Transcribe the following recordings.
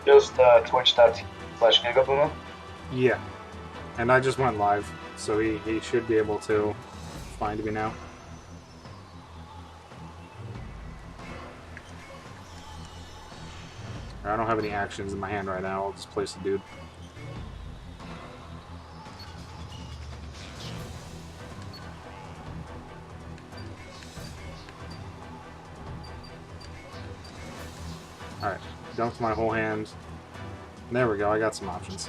Just twitch.tv/gigaboomer. Yeah, and I just went live, so he should be able to find me now. I don't have any actions in my hand right now. I'll just place the dude. Alright, dunked my whole hand. There we go, I got some options.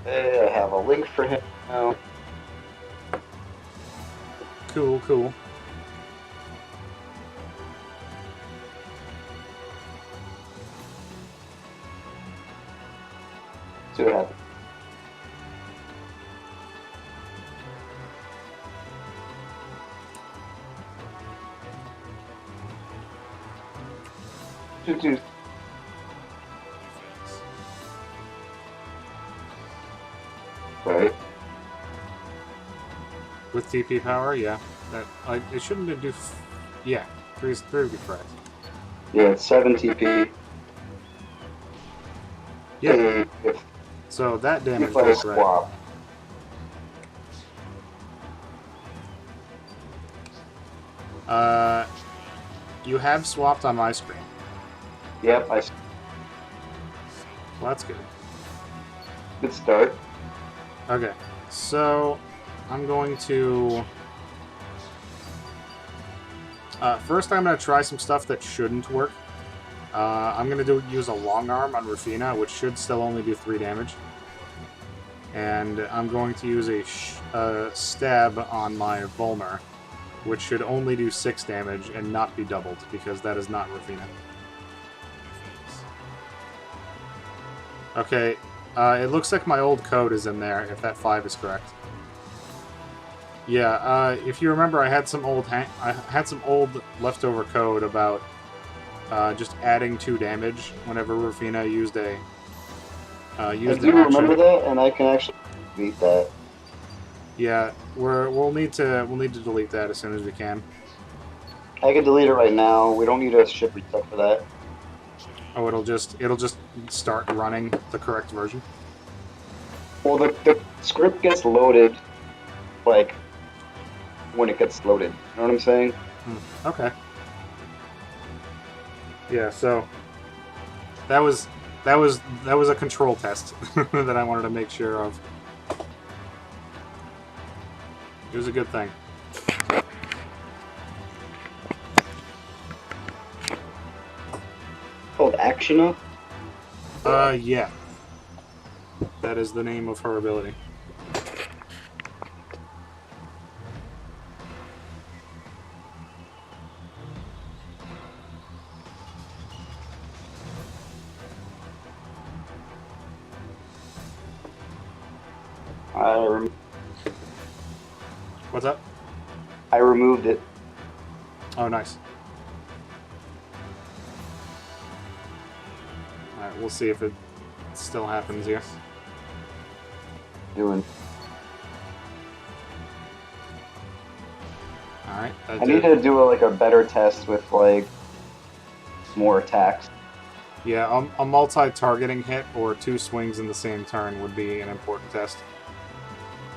I have a link for him now. Cool, cool. See what happens. Dude. Right. With TP power, yeah. That it shouldn't do. Yeah, three would be correct. Yeah, it's 7 TP. Yeah. So that damage If I goes right. swap. You have swapped on my screen. Yep, Well, that's good. good start. Okay, so I'm going to... first, I'm going to try some stuff that shouldn't work. I'm going to use a long arm on Rufina, which should still only do 3 damage. And I'm going to use a stab on my Volmer, which should only do 6 damage and not be doubled, because that is not Rufina. Okay, it looks like my old code is in there, if that 5 is correct. Yeah, if you remember, I had some old leftover code about just adding 2 damage whenever Rufina used an I action. do remember that, and I can actually beat that. Yeah, we'll need to delete that as soon as we can. I can delete it right now. We don't need a ship reset for that. Oh, it'll just start running the correct version. Well, the script gets loaded, like, when it gets loaded. You know what I'm saying? Okay. Yeah, so that was a control test that I wanted to make sure of. It was a good thing. Called Actiona? Yeah. That is the name of her ability. What's up? I removed it. Oh, nice. Alright, we'll see if it still happens here. Doing. Alright, I need to do a better test with like more attacks. Yeah, a multi-targeting hit or 2 swings in the same turn would be an important test.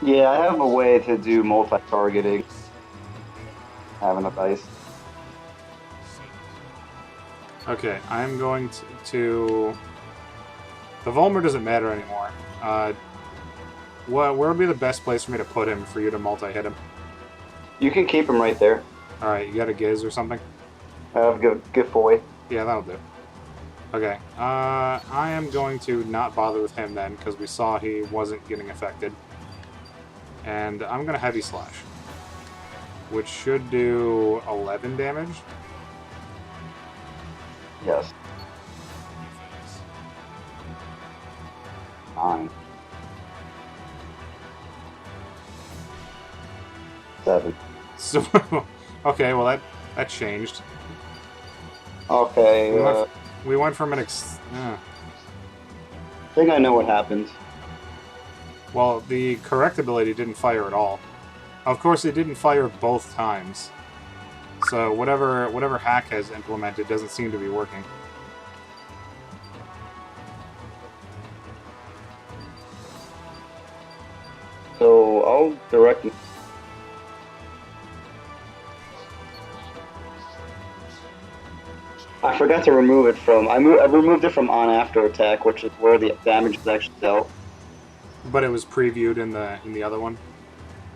Yeah, I have a way to do multi-targeting. Having a dice. Okay, I'm going to... The Volmer doesn't matter anymore. Where would be the best place for me to put him for you to multi-hit him? You can keep him right there. Alright, you got a Giz or something? I have Giveaway. Yeah, that'll do. Okay, I am going to not bother with him then, because we saw he wasn't getting affected. And I'm going to Heavy Slash, which should do 11 damage. Yes. 9. 7. So, okay, well that changed. Okay, we went from an I think I know what happened. Well, the correct ability didn't fire at all. Of course, it didn't fire both times. So whatever hack has implemented doesn't seem to be working. So I'll direct you. I forgot to remove it from. I removed it from on after attack, which is where the damage is actually dealt. But it was previewed in the other one.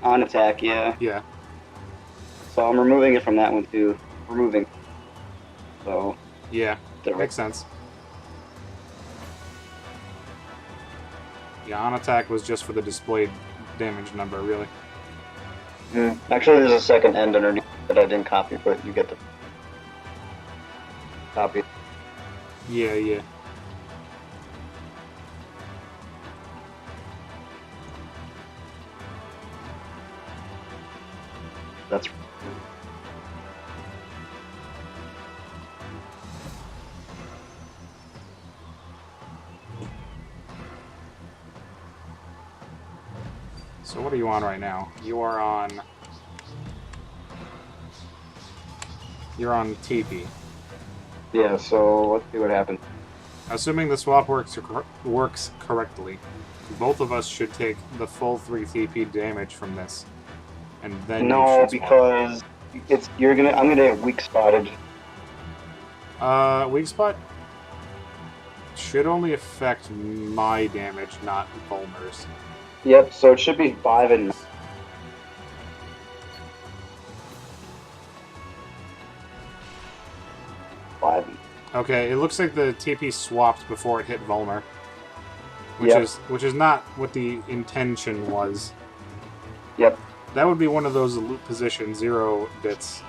On attack, yeah. Yeah. So I'm removing it from that one too. Removing. So. Yeah. Direct. Makes sense. Yeah, on attack was just for the displayed damage number, really. Actually, there's a second end underneath that I didn't copy, but you get the copy. Yeah, yeah. That's. So what are you on right now? You're on TP. Yeah, so let's see what happens. Assuming the swap works correctly, both of us should take the full 3 TP damage from this. And then no, because I'm gonna get weak spotted. Weak spot should only affect my damage, not Bulmer's. Yep, so it should be 5 and 5. Okay, it looks like the TP swapped before it hit Volmer. Which is not what the intention was. Yep. That would be one of those loop position 0 bits.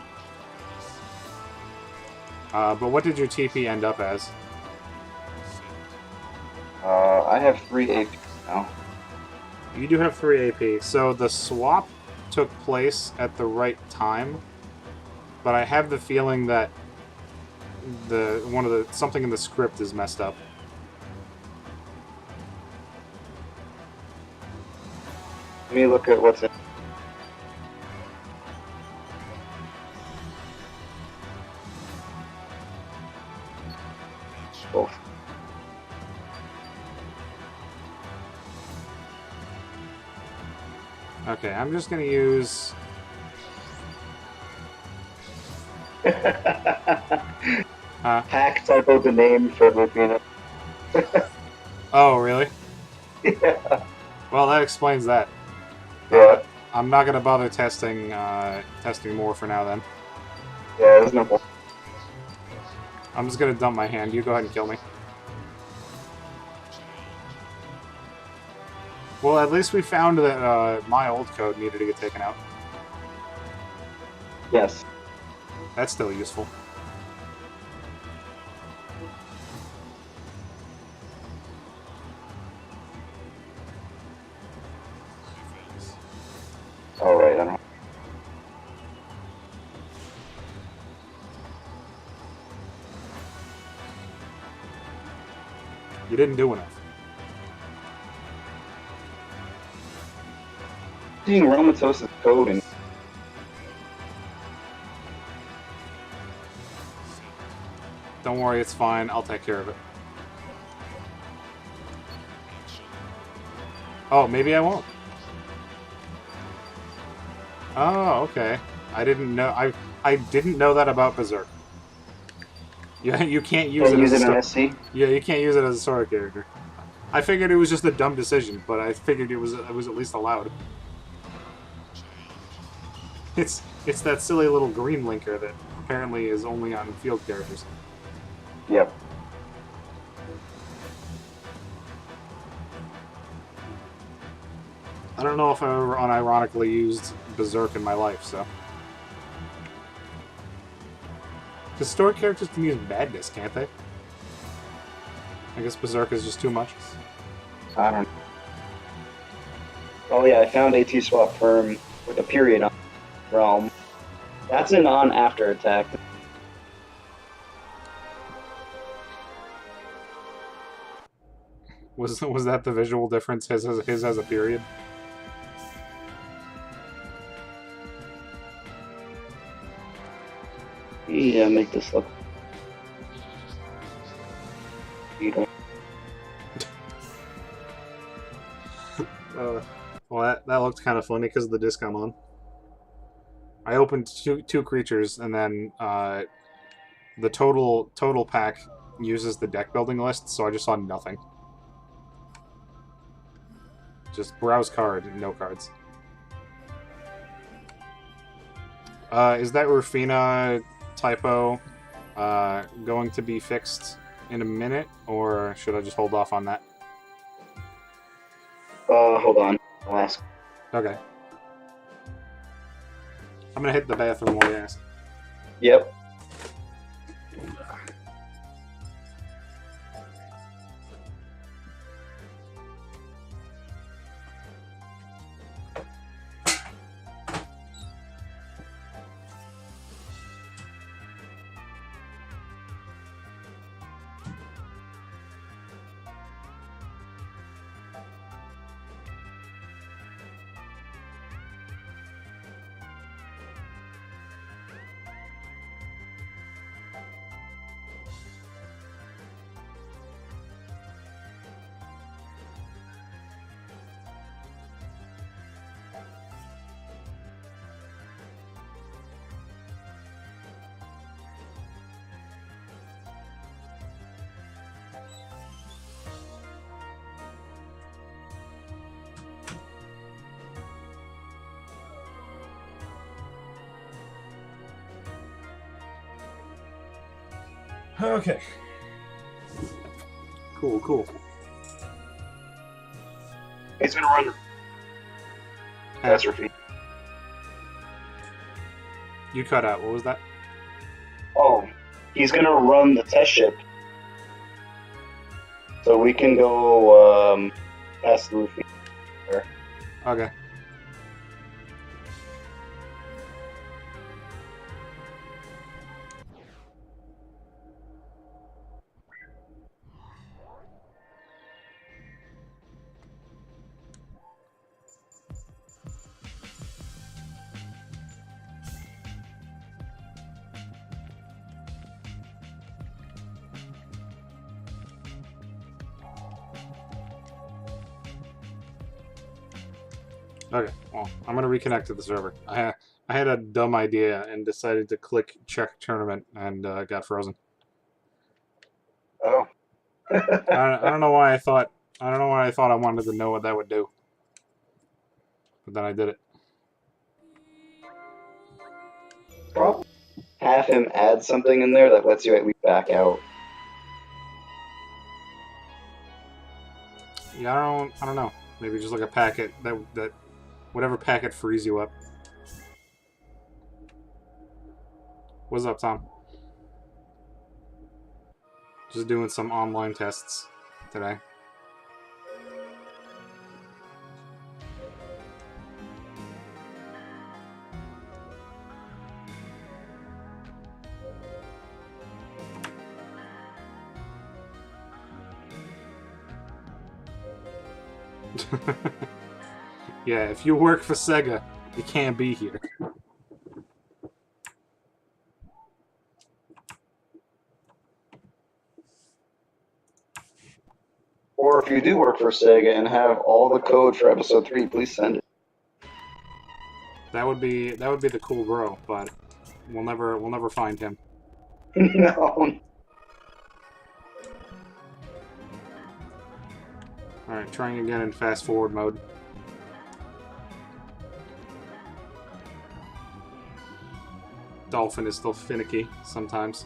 But what did your TP end up as? I have 3 AP now. You do have 3 AP, so the swap took place at the right time, but I have the feeling that something in the script is messed up. Let me look at what's in. Both. Okay, I'm just gonna use... Hack typoed the name for Lupina. Oh, really? Yeah. Well, that explains that. Yeah. I'm not gonna bother testing more for now, then. Yeah, there's no point. I'm just gonna dump my hand. You go ahead and kill me. Well, at least we found that my old code needed to get taken out. Yes. That's still useful. Alright, I don't know. You didn't do enough. Seeing Romatos' code and Don't worry, it's fine. I'll take care of it. Oh, maybe I won't. Oh, okay. I didn't know. I didn't know that about Berserk. Yeah, you can't use it as an SC. Yeah, you can't use it as a sword character. I figured it was just a dumb decision, but I figured it was at least allowed. It's that silly little green linker that apparently is only on field characters. Yep. I don't know if I ever unironically used Berserk in my life, so. Because story characters can use badness, can't they? I guess Berserk is just too much. I don't know. Oh yeah, I found AT swap firm with a period on realm. That's an on after attack. Was that the visual difference? His has a period? Yeah, make this look. You don't. Well, that looked kind of funny because of the disc I'm on. I opened two creatures, and then the total pack uses the deck building list, so I just saw nothing. Just browse card, no cards. Is that Rufina typo going to be fixed in a minute, or should I just hold off on that? Hold on. I'll ask. Okay. I'm gonna hit the bathroom while you ask. Yep. Okay. Cool. He's gonna run catastrophe. You cut out. What was that? Oh, he's gonna run the test ship, so we can go past the roof. Okay. Okay, well, I'm gonna reconnect to the server. I had a dumb idea and decided to click check tournament and got frozen. Oh. I don't know why I thought I wanted to know what that would do, but then I did it. Probably have him add something in there that lets you at least back out. Yeah, I don't know. Maybe just like a packet that whatever packet frees you up. What's up, Tom? Just doing some online tests today. Yeah, if you work for Sega, you can't be here. Or if you do work for Sega and have all the code for episode 3, please send it. That would be the cool bro, but we'll never find him. No. Alright, trying again in fast forward mode. Dolphin is still finicky sometimes.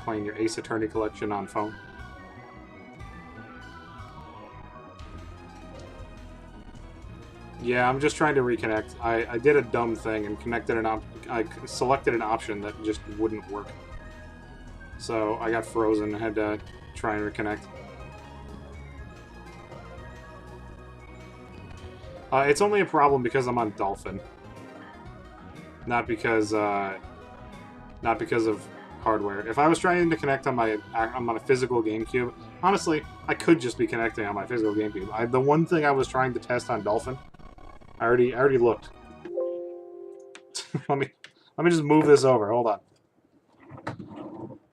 Playing your Ace Attorney collection on phone. Yeah, I'm just trying to reconnect. I did a dumb thing and I selected an option that just wouldn't work. So I got frozen and had to try and reconnect. It's only a problem because I'm on Dolphin. Not because not because of hardware. If I was trying to connect on my physical GameCube, honestly, I could just be connecting on my physical GameCube. The one thing I was trying to test on Dolphin, I already looked. let me just move this over. Hold on.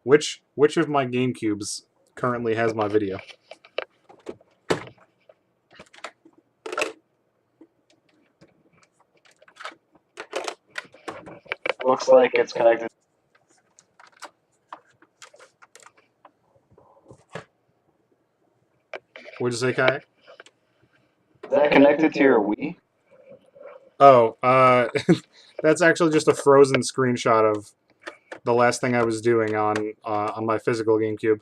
Which of my GameCubes currently has my video? Looks like it's connected. What'd you say, Kai? Is that connected to your Wii? Oh, that's actually just a frozen screenshot of the last thing I was doing on my physical GameCube.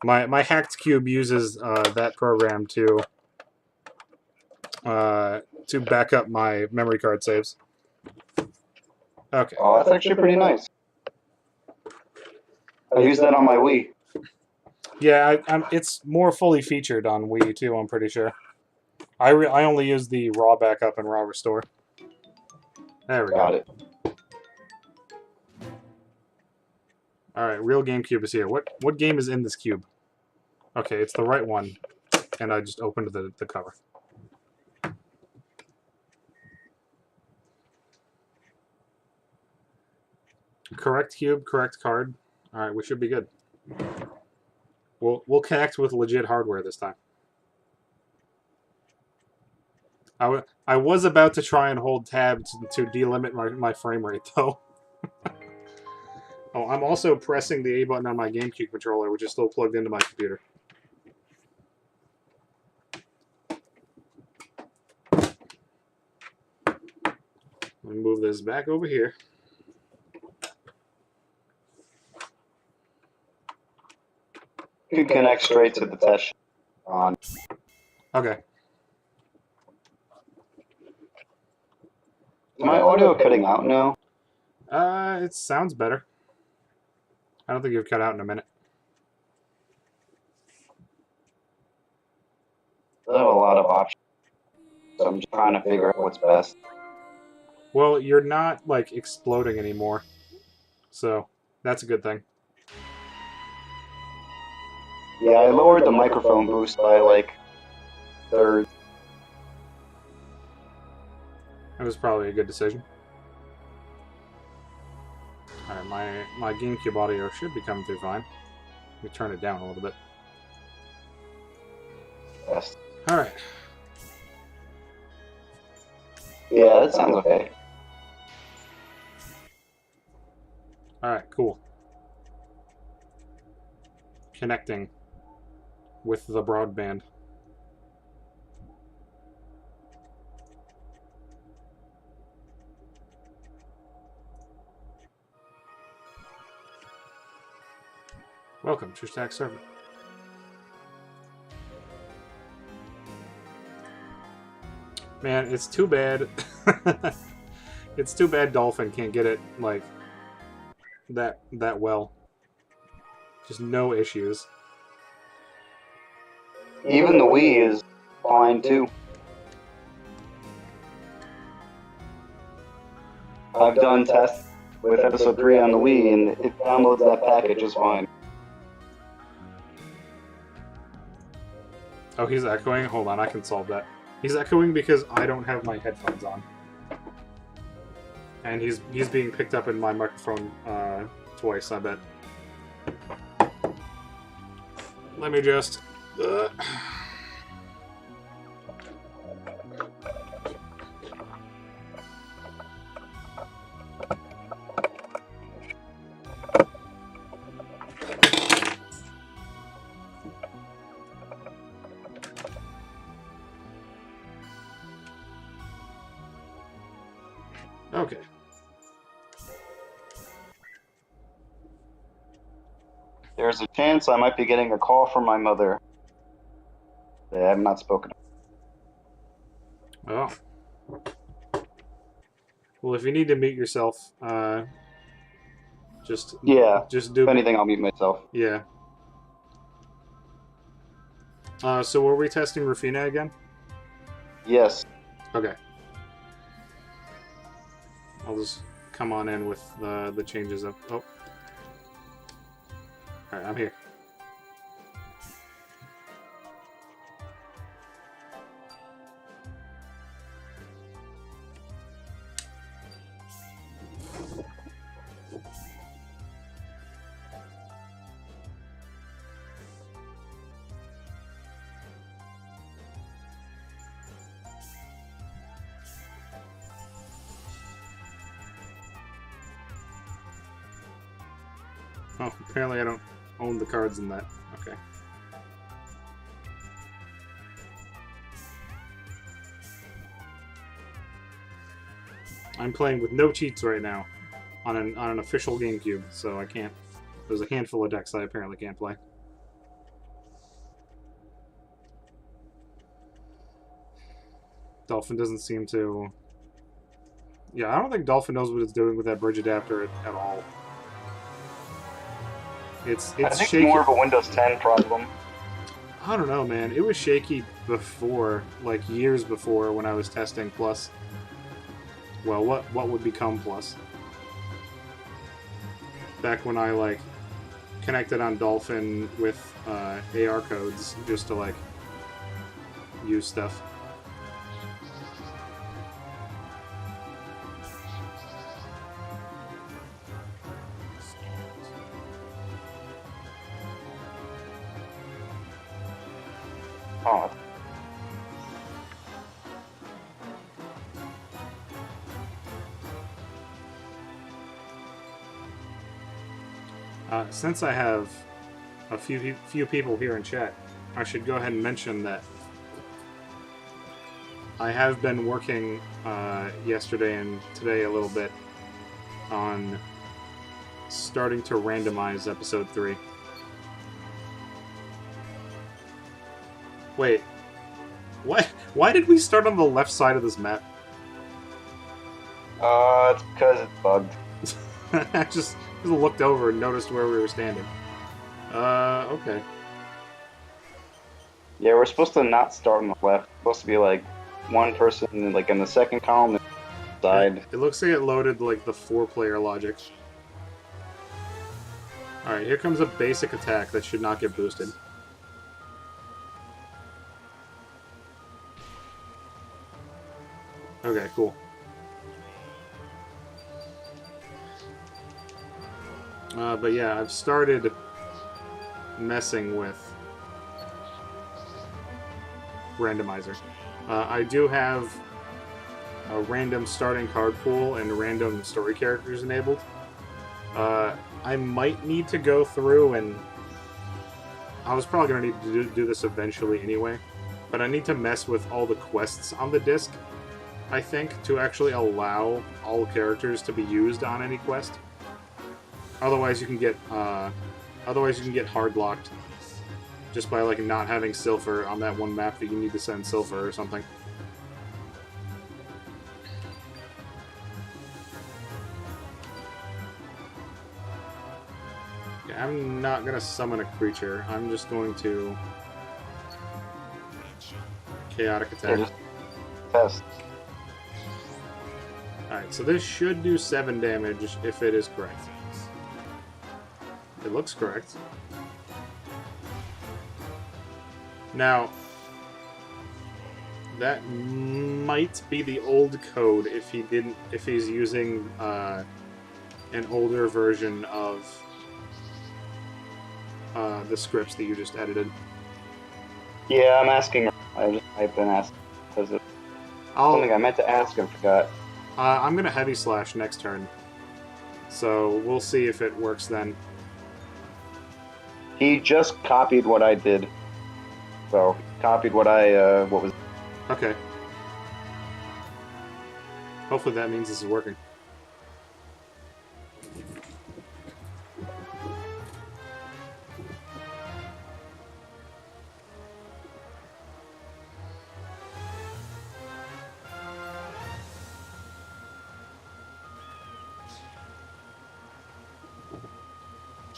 My hacked cube uses that program to back up my memory card saves. Okay. Oh, that's actually pretty nice. I use that on my Wii. Yeah, it's more fully featured on Wii too. I'm pretty sure. I only use the raw backup and raw restore. There we Got go. it. All right, real GameCube is here. What game is in this cube? Okay, it's the right one, and I just opened the cover. Correct cube, correct card. All right, we should be good. We'll connect with legit hardware this time. I was about to try and hold tab to delimit my frame rate, though. Oh, I'm also pressing the A button on my GameCube controller, which is still plugged into my computer. Let me move this back over here. You can connect straight to the test on. Okay. Is my audio cutting out now? It sounds better. I don't think you've cut out in a minute. I have a lot of options, so I'm just trying to figure out what's best. Well, you're not, like, exploding anymore. So, that's a good thing. Yeah, I lowered the microphone boost by like third. That was probably a good decision. Alright, my GameCube audio should be coming through fine. Let me turn it down a little bit. Yes. Alright. Yeah, that sounds okay. Alright, cool. Connecting with the broadband. Welcome to Schthack Server. Man, it's too bad. It's too bad Dolphin can't get it like that well. Just no issues. Even the Wii is fine too. I've done tests with episode 3 on the Wii and it downloads that package just fine. Oh, he's echoing? Hold on, I can solve that. He's echoing because I don't have my headphones on. And he's being picked up in my microphone twice, I bet. Let me just... Okay. There's a chance I might be getting a call from my mother. I have not spoken. Oh. Well, if you need to mute yourself, just do. If anything, I'll mute myself. Yeah. So were we testing Rufina again? Yes. Okay. I'll just come on in with the changes of... Oh, Alright, I'm here. Oh, apparently I don't own the cards in that. Okay. I'm playing with no cheats right now on an official GameCube, so I can't. There's a handful of decks I apparently can't play. Dolphin doesn't seem to. Yeah, I don't think Dolphin knows what it's doing with that bridge adapter at all. It's I think shaky. it's more of a Windows 10 problem. I don't know, man. It was shaky before, like years before, when I was testing Plus. Well, what would become Plus? Back when I like connected on Dolphin with AR codes just to like use stuff. Oh. Since I have a few people here in chat, I should go ahead and mention that I have been working yesterday and today a little bit on starting to randomize episode 3. Wait, what? Why did we start on the left side of this map? It's because it's bugged. I just looked over and noticed where we were standing. Okay. Yeah, we're supposed to not start on the left. It's supposed to be like one person like in the second column and the side. It looks like it loaded like the 4-player logic. Alright, here comes a basic attack that should not get boosted. Okay, cool. But yeah, I've started messing with randomizer. I do have a random starting card pool and random story characters enabled. I might need to go through and... I was probably going to need to do this eventually anyway, but I need to mess with all the quests on the disc, I think, to actually allow all characters to be used on any quest. Otherwise, you can get hard locked just by like not having Silpher on that one map that you need to send Silpher or something. Yeah, I'm not gonna summon a creature. I'm just going to chaotic attack. Yeah, just test. Alright, so this should do 7 damage if it is correct. It looks correct. Now, that might be the old code if he's using an older version of the scripts that you just edited. Yeah, I'm asking. I've been asking because it's something I meant to ask and forgot. I'm gonna heavy slash next turn, so we'll see if it works then. He just copied what I did. So, copied what was... Okay. Hopefully that means this is working.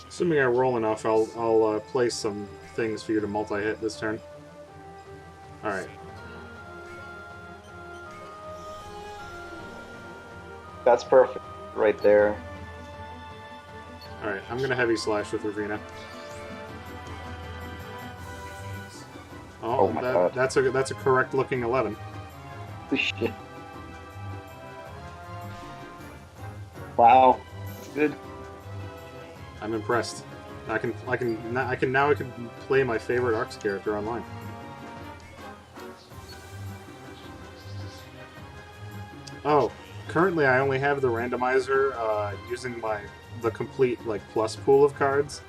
Assuming I roll enough, I'll place some things for you to multi-hit this turn. Alright. That's perfect. Right there. Alright, I'm gonna heavy slash with Ravina. Oh Oh, my god. that's a correct looking 11. Holy shit. Wow. That's good. I'm impressed. I can play my favorite Arcs character online. Oh, currently I only have the randomizer using the complete like plus pool of cards,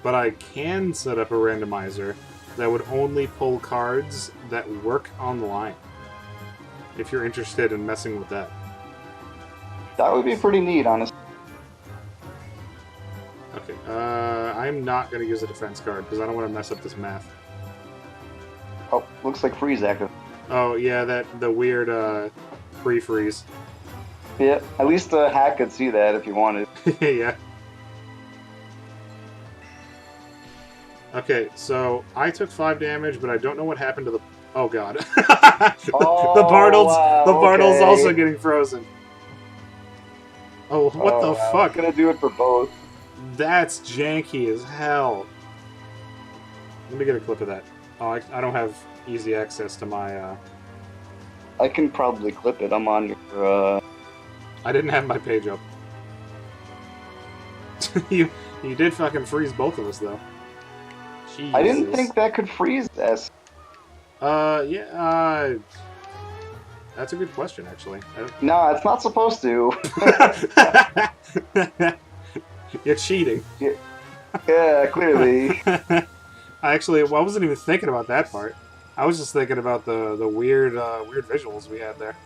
but I can set up a randomizer that would only pull cards that work online. If you're interested in messing with that. That would be pretty neat, honestly. Okay, I'm not going to use a defense card because I don't want to mess up this math. Oh, looks like freeze active. Oh yeah, the weird pre-freeze. Yeah, at least the hack could see that if you wanted. Yeah. Okay, so I took 5 damage, but I don't know what happened to the. Oh god. Oh, wow, the Bartle's okay. also getting frozen. Oh, what the Oh, wow. fuck? It's gonna do it for both. That's janky as hell. Let me get a clip of that. Oh, I don't have easy access to my. I can probably clip it. I'm on your. I didn't have my page up. you did fucking freeze both of us though. Jesus. I didn't think that could freeze S. Yeah. That's a good question, actually. No, it's not supposed to. You're cheating. Yeah, clearly. I wasn't even thinking about that part. I was just thinking about the weird visuals we had there.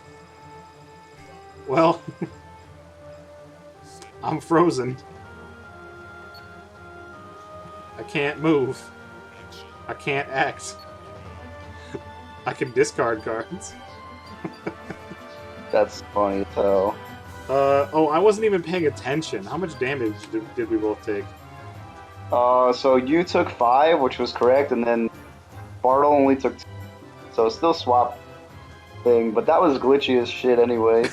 Well, I'm frozen. I can't move. I can't act. I can discard cards. That's funny as hell. Oh, I wasn't even paying attention. How much damage did we both take? So you took 5, which was correct, and then Bartle only took 2. So still swap thing, but that was glitchy as shit anyway.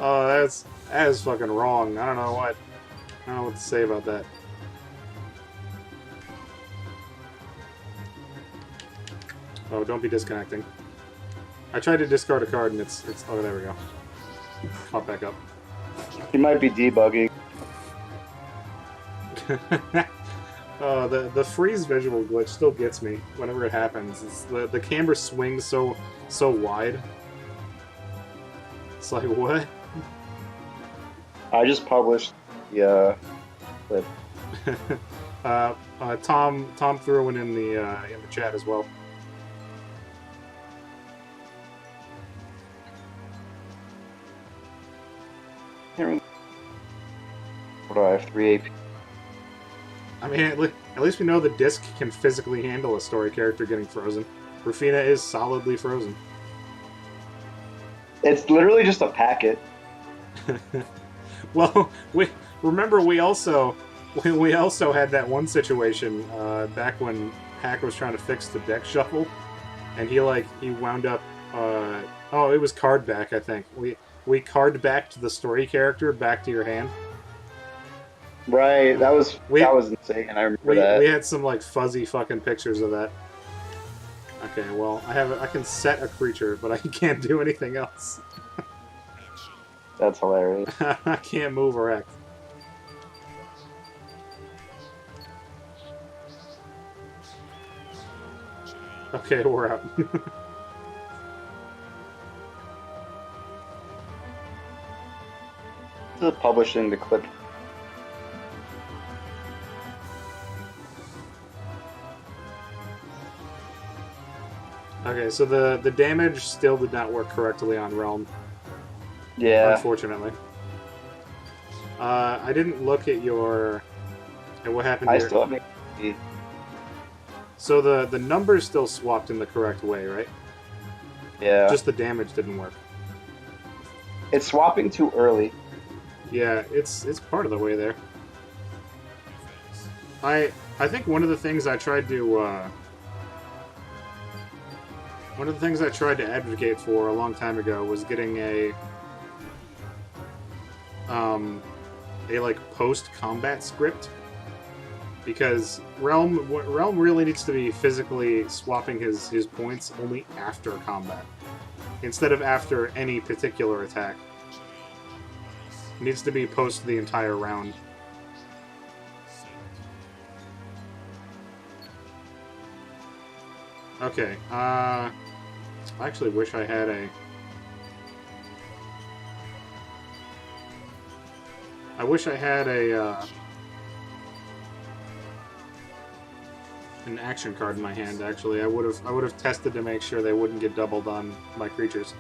Oh, that is fucking wrong. I don't know what to say about that. Oh, don't be disconnecting. I tried to discard a card and it's oh, there we go. Pop back up. He might be debugging. The freeze visual glitch still gets me whenever it happens. It's the camera swings so wide. It's like, what? I just published the clip. Tom threw one in the chat as well. What do I have? 3 AP. I mean, at least we know the disc can physically handle a story character getting frozen. Rufina is solidly frozen. It's literally just a packet. Well, we also had that one situation back when Hack was trying to fix the deck shuffle, and he wound up. Oh, it was card back, I think. We card backed the story character back to your hand. Right, that was insane. I remember that. We had some like fuzzy fucking pictures of that. Okay, well, I can set a creature, but I can't do anything else. That's hilarious. I can't move or act. Okay, we're out. Publishing the clip. Okay, so the damage still did not work correctly on Realm. Yeah. Unfortunately. I didn't look at what happened I here. still haven't. So the numbers still swapped in the correct way, right? Yeah. Just the damage didn't work. It's swapping too early. Yeah, it's part of the way there. I think one of the things I tried to advocate for a long time ago was getting a like post-combat script Because Realm really needs to be physically swapping his points only after combat, instead of after any particular attack. It needs to be post the entire round. Okay, I actually wish I had a... an action card in my hand. Actually, I would have tested to make sure they wouldn't get doubled on my creatures.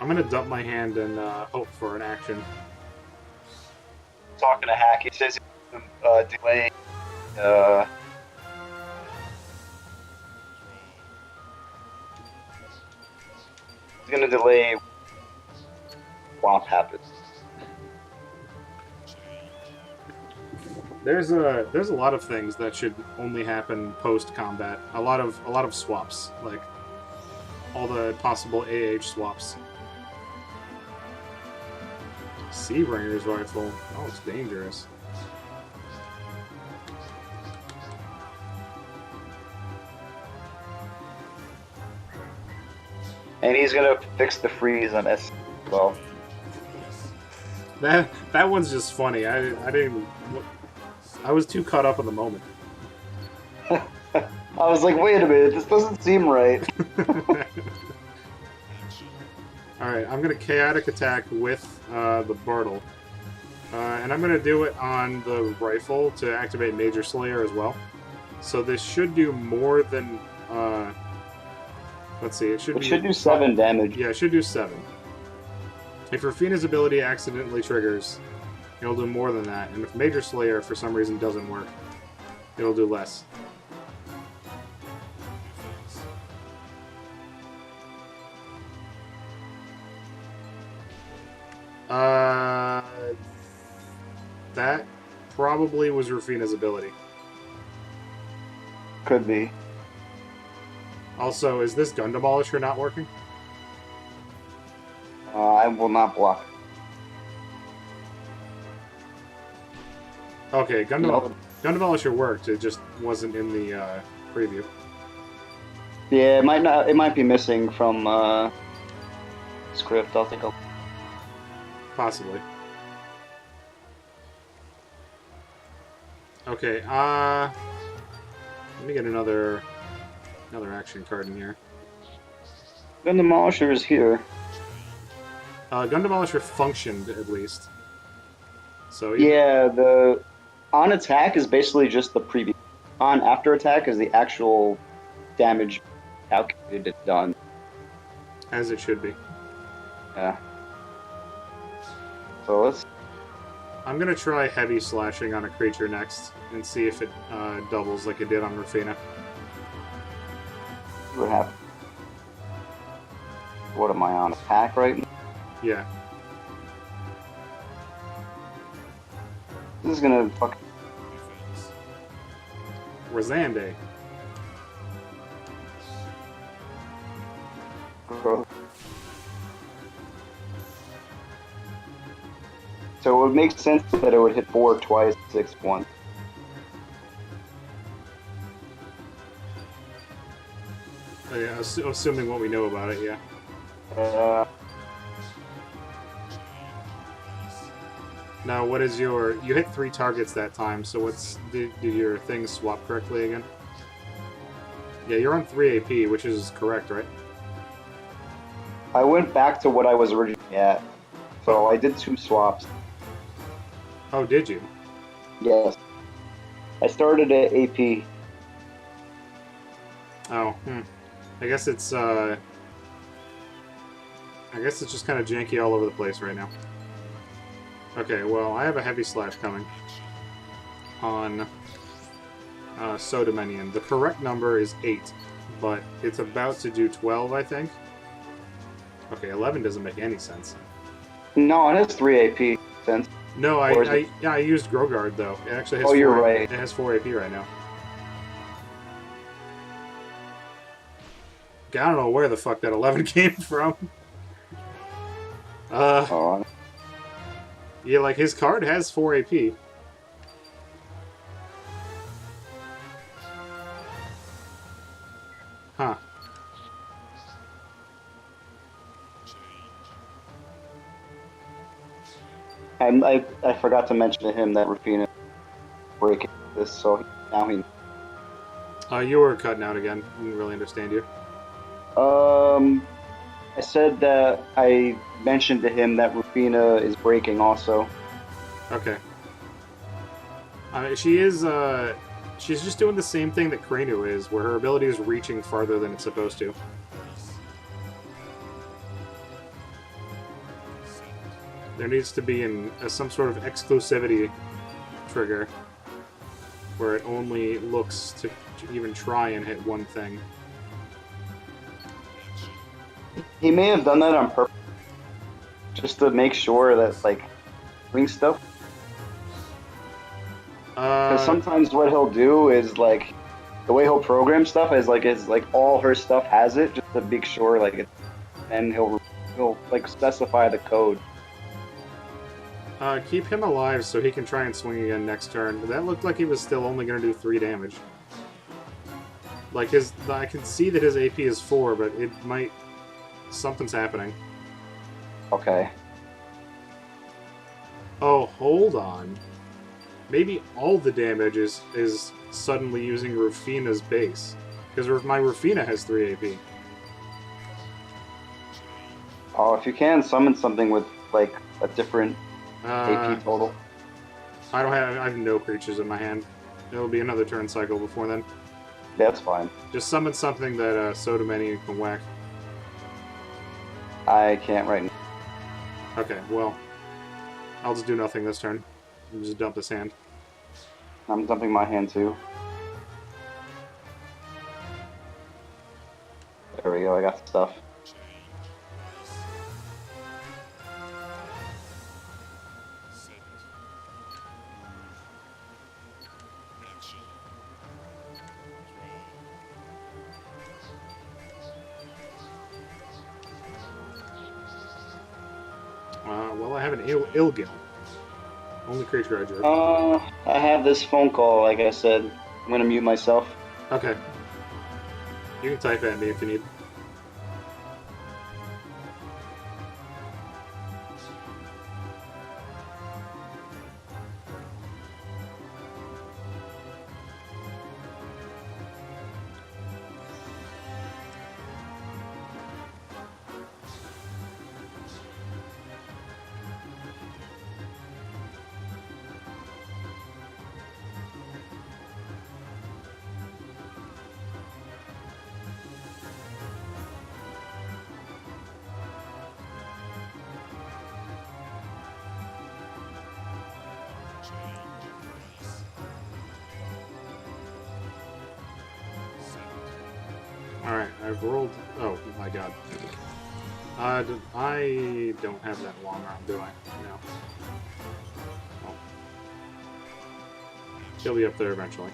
I'm gonna dump my hand and hope for an action. Talking to Hack, he says he's delaying. He's gonna delay. Swap happens. There's a lot of things that should only happen post combat. A lot of swaps, like all the possible AH swaps. Seabringer's rifle. Oh, it's dangerous. And he's gonna fix the freeze on S. Well, that one's just funny. I didn't. I was too caught up in the moment. I was like, wait a minute, this doesn't seem right. Alright, I'm going to chaotic attack with the Bartle. And I'm going to do it on the rifle to activate Major Slayer as well. So this should do more than... let's see, it should do 7 damage. Yeah, it should do 7. If Rafina's ability accidentally triggers, it'll do more than that. And if Major Slayer for some reason doesn't work, it'll do less. That probably was Rufina's ability. Could be. Also, is this Gun Demolisher not working? I will not block. Okay, Gun Nope. Demolisher worked. It just wasn't in the preview. Yeah, it might not. It might be missing from script. I'll think. Possibly. Okay, let me get another action card in here. Gun Demolisher is here. Gun Demolisher functioned, at least. So yeah, the on attack is basically just the preview. On after attack is the actual damage calculated and done. As it should be. Yeah. So let's... I'm going to try heavy slashing on a creature next and see if it doubles like it did on Rufina. What happened? What am I on? Attack right now? Yeah. This is gonna fuck... Razande. So it would make sense that it would hit 4 twice, 6 once. Yeah, assuming what we know about it, yeah. Now, what is your... You hit 3 targets that time, so what's... Did your things swap correctly again? Yeah, you're on 3 AP, which is correct, right? I went back to what I was originally at. So I did 2 swaps. Oh, did you? Yes. I started at AP. Oh, I guess it's just kind of janky all over the place right now. Okay, well, I have a heavy slash coming on Soda Minion. The correct number is 8, but it's about to do 12, I think. Okay, 11 doesn't make any sense. No, it has 3 AP sense. No, I used Grogard, though. It actually has you're 4, right. It has 4 AP right now. I don't know where the fuck that 11 came from. Oh, Yeah, like his card has 4 AP. Huh. and I forgot to mention to him that Rafina breaking this, so now he. You were cutting out again. I didn't really understand you. I said that I mentioned to him that Rufina is breaking also. Okay. She is, she's just doing the same thing that Kranu is, where her ability is reaching farther than it's supposed to. There needs to be some sort of exclusivity trigger where it only looks to even try and hit one thing. He may have done that on purpose, just to make sure that like doing stuff. Because sometimes what he'll do is like the way he'll program stuff is like all her stuff has it, just to make sure like it, and he'll like specify the code. Keep him alive so he can try and swing again next turn. That looked like he was still only going to do 3 damage. Like I can see that his AP is 4, but it might. Something's happening. Okay. Oh, hold on. Maybe all the damage is suddenly using Rufina's base. Because my Rufina has 3 AP. Oh, if you can summon something with like a different Uh, AP total. I have no creatures in my hand. It'll be another turn cycle before then. That's fine. Just summon something that Sodamanian can whack. I can't right now. Okay, well, I'll just do nothing this turn. I'll just dump this hand. I'm dumping my hand too. There we go, I got the stuff. Well, I have an Ilgil. Only creature I drew. I have this phone call, like I said. I'm gonna mute myself. Okay. You can type at me if you need. Alright, I've rolled... Oh, my god. I don't have that long arm, do I? No. Oh. He'll be up there eventually.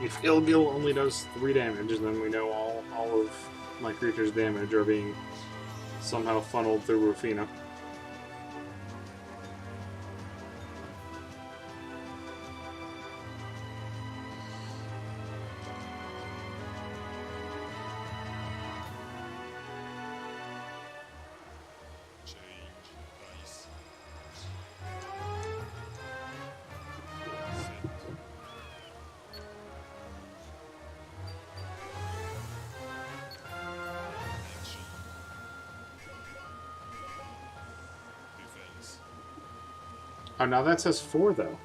If Ilgil only does 3 damage, then we know all of my creature's damage are being somehow funneled through Rufina. Oh, now that says 4, though.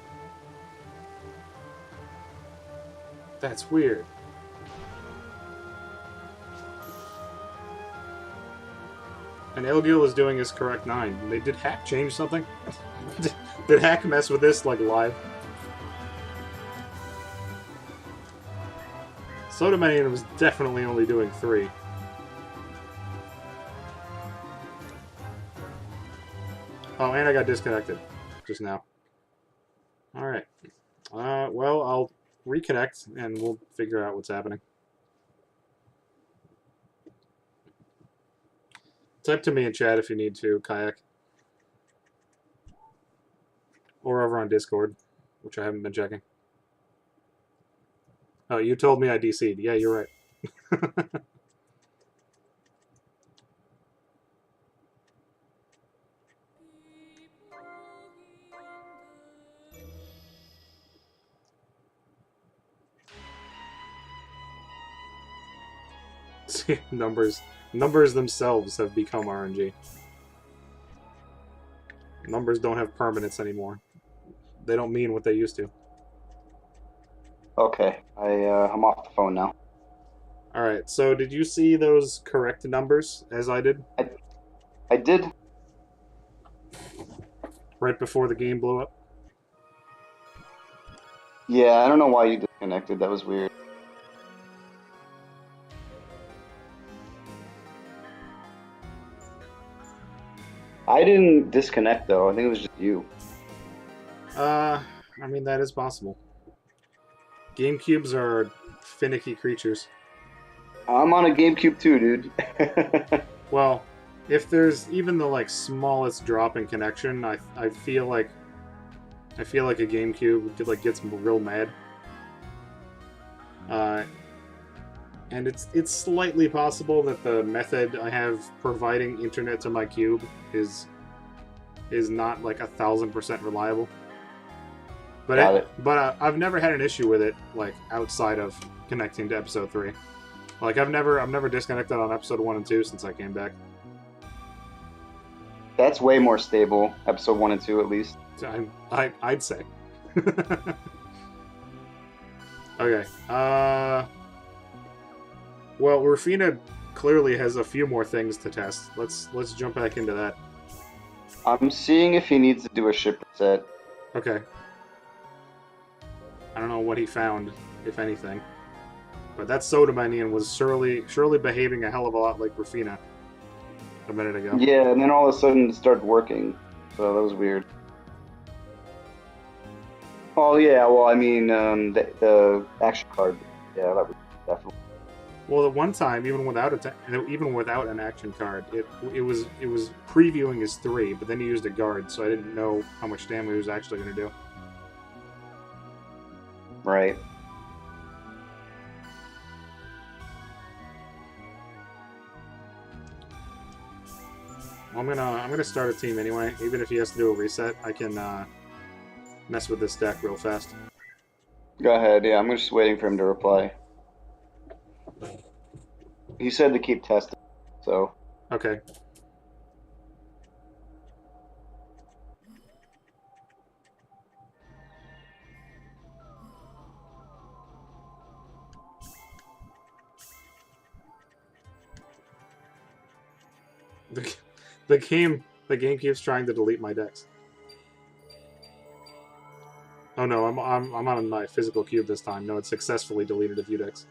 That's weird. And Ilgil is doing his correct 9. Did Hack change something? Did Hack mess with this, like, live? Sodamanian was definitely only doing 3. Oh, and I got disconnected just now. All right. Well, I'll reconnect and we'll figure out what's happening. Type to me in chat if you need to, Kayak. Or over on Discord, which I haven't been checking. Oh, you told me I DC'd. Yeah, you're right. See, numbers themselves have become RNG. Numbers don't have permanence anymore. They don't mean what they used to. Okay, I'm off the phone now. All right. So, did you see those correct numbers as I did I did. right before the game blew up? Yeah, I don't know why you disconnected. That was weird. I didn't disconnect though. I think it was just you. I mean that is possible. GameCubes are finicky creatures. I'm on a GameCube too, dude. Well, if there's even the like smallest drop in connection, I feel like a GameCube gets real mad. And it's slightly possible that the method I have providing internet to my cube is not like 1,000% reliable. But I've never had an issue with it like outside of connecting to episode 3. Like I've never disconnected on episode 1 and 2 since I came back. That's way more stable. Episode 1 and 2 at least. So I'd say. Okay. Well, Rufina clearly has a few more things to test. Let's jump back into that. I'm seeing if he needs to do a ship reset. Okay. I don't know what he found, if anything. But that Sodamanian was surely behaving a hell of a lot like Rufina a minute ago. Yeah, and then all of a sudden it started working. So that was weird. Oh yeah, well I mean the action card. Yeah, that was definitely. Well, the one time, even without an action card, it was previewing his 3, but then he used a guard, so I didn't know how much damage he was actually going to do. Right. I'm gonna start a team anyway. Even if he has to do a reset, I can mess with this deck real fast. Go ahead. Yeah, I'm just waiting for him to reply. He said to keep testing, so. Okay. The game keeps trying to delete my decks. Oh no, I'm on my physical cube this time. No, it successfully deleted a few decks.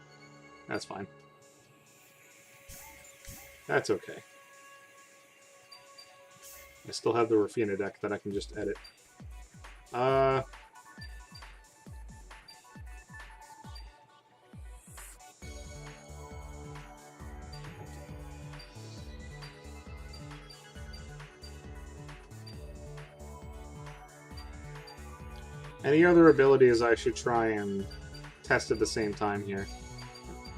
That's fine. That's okay. I still have the Rufina deck that I can just edit. Any other abilities I should try and test at the same time here?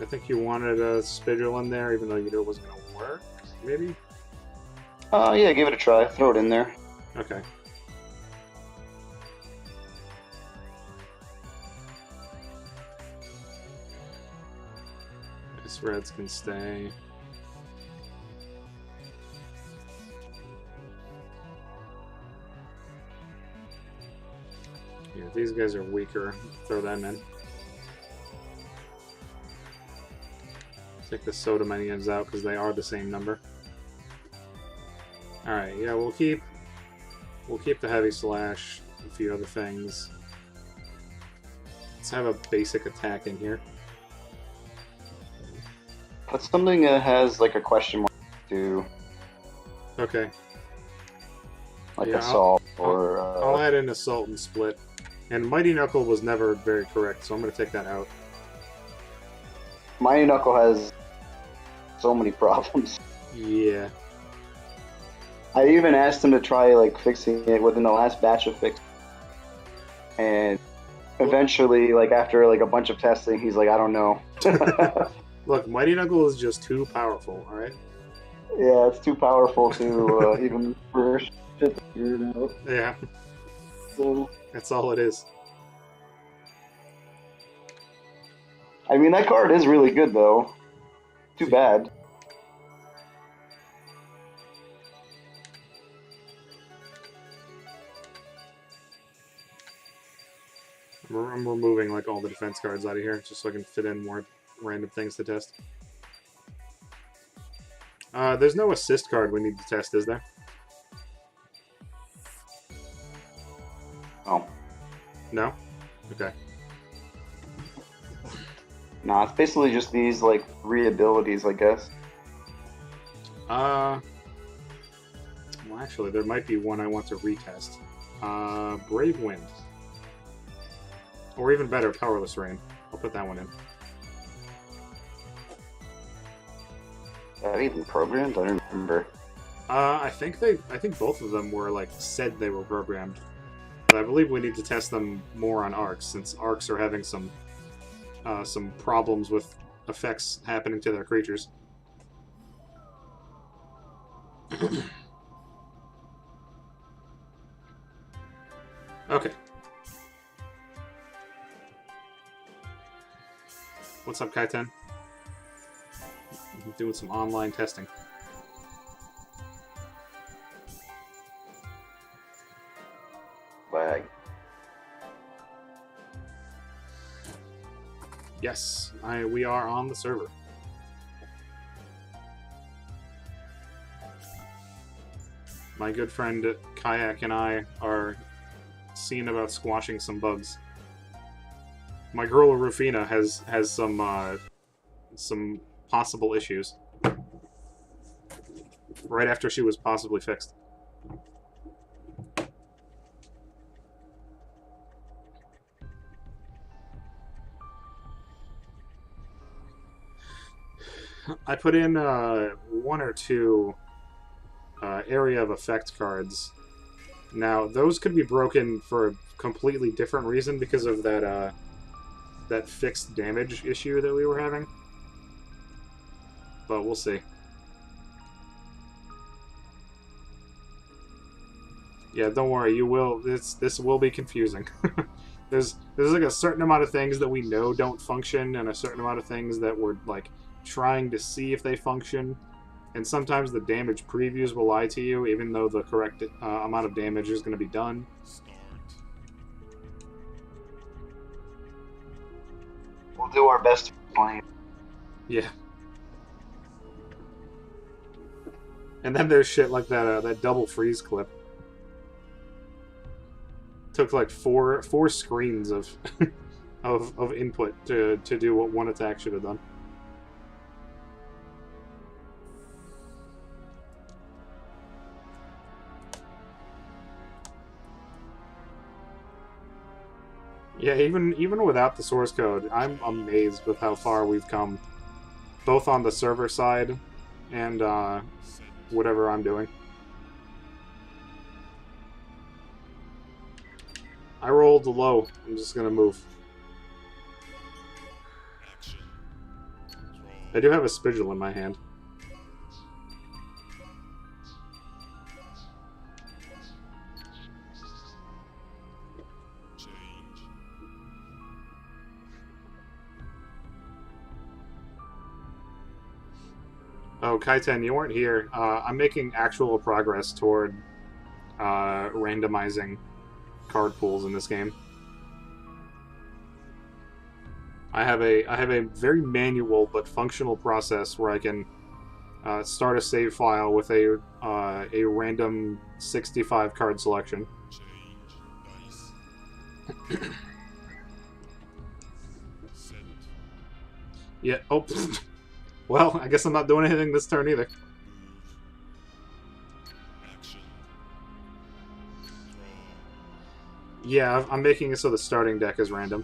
I think you wanted a Spidril in there, even though you knew it wasn't going to work, maybe? Yeah, give it a try. Throw it in there. Okay. This Reds can stay. Yeah, these guys are weaker. Throw them in. Take the Sodamanians out because they are the same number. Alright, yeah, we'll keep the Heavy Slash, a few other things. Let's have a basic attack in here. Put something that has like a question mark to. Okay. like Yeah, Assault I'll, or. I'll add in Assault and Split. And Mighty Knuckle was never very correct, so I'm going to take that out. Mighty Knuckle has so many problems. Yeah. I even asked him to try like fixing it within the last batch of fix, and eventually, like after like a bunch of testing, he's like, I don't know. Look, Mighty Knuckle is just too powerful, alright? Yeah, it's too powerful to even for shit to figure it out. Yeah, So, that's all it is. I mean, that card is really good though. Too bad. I'm removing like all the defense cards out of here just so I can fit in more random things to test. There's no assist card we need to test, is there? Oh. No? Okay. Nah, it's basically just these like 3 abilities, I guess. Well, actually, there might be one I want to retest. Brave Wind. Or even better, Powerless Rain. I'll put that one in. Is that even programmed? I don't remember. I think both of them were like said they were programmed, but I believe we need to test them more on arcs since arcs are having some problems with effects happening to their creatures. Okay. What's up, Kaiten? Doing some online testing. Lag. Yes, we are on the server. My good friend Kayak and I are seeing about squashing some bugs. My girl Rufina has some possible issues. Right after she was possibly fixed. I put in 1 or 2 area of effect cards. Now, those could be broken for a completely different reason because of that that fixed damage issue that we were having. But we'll see. Yeah, don't worry. You will. This will be confusing. there's like a certain amount of things that we know don't function, and a certain amount of things that we're like trying to see if they function. And sometimes the damage previews will lie to you, even though the correct amount of damage is going to be done. We'll do our best to explain. Yeah. And then there's shit like that double freeze clip. Took like four screens of of input to do what one attack should have done. Yeah, even without the source code, I'm amazed with how far we've come, both on the server side and whatever I'm doing. I rolled low. I'm just gonna move. I do have a spigil in my hand. Oh, Kaiten, you weren't here. I'm making actual progress toward randomizing card pools in this game. I have a very manual but functional process where I can start a save file with a random 65 card selection. Yeah. Oh. Well, I guess I'm not doing anything this turn either. Yeah, I'm making it so the starting deck is random.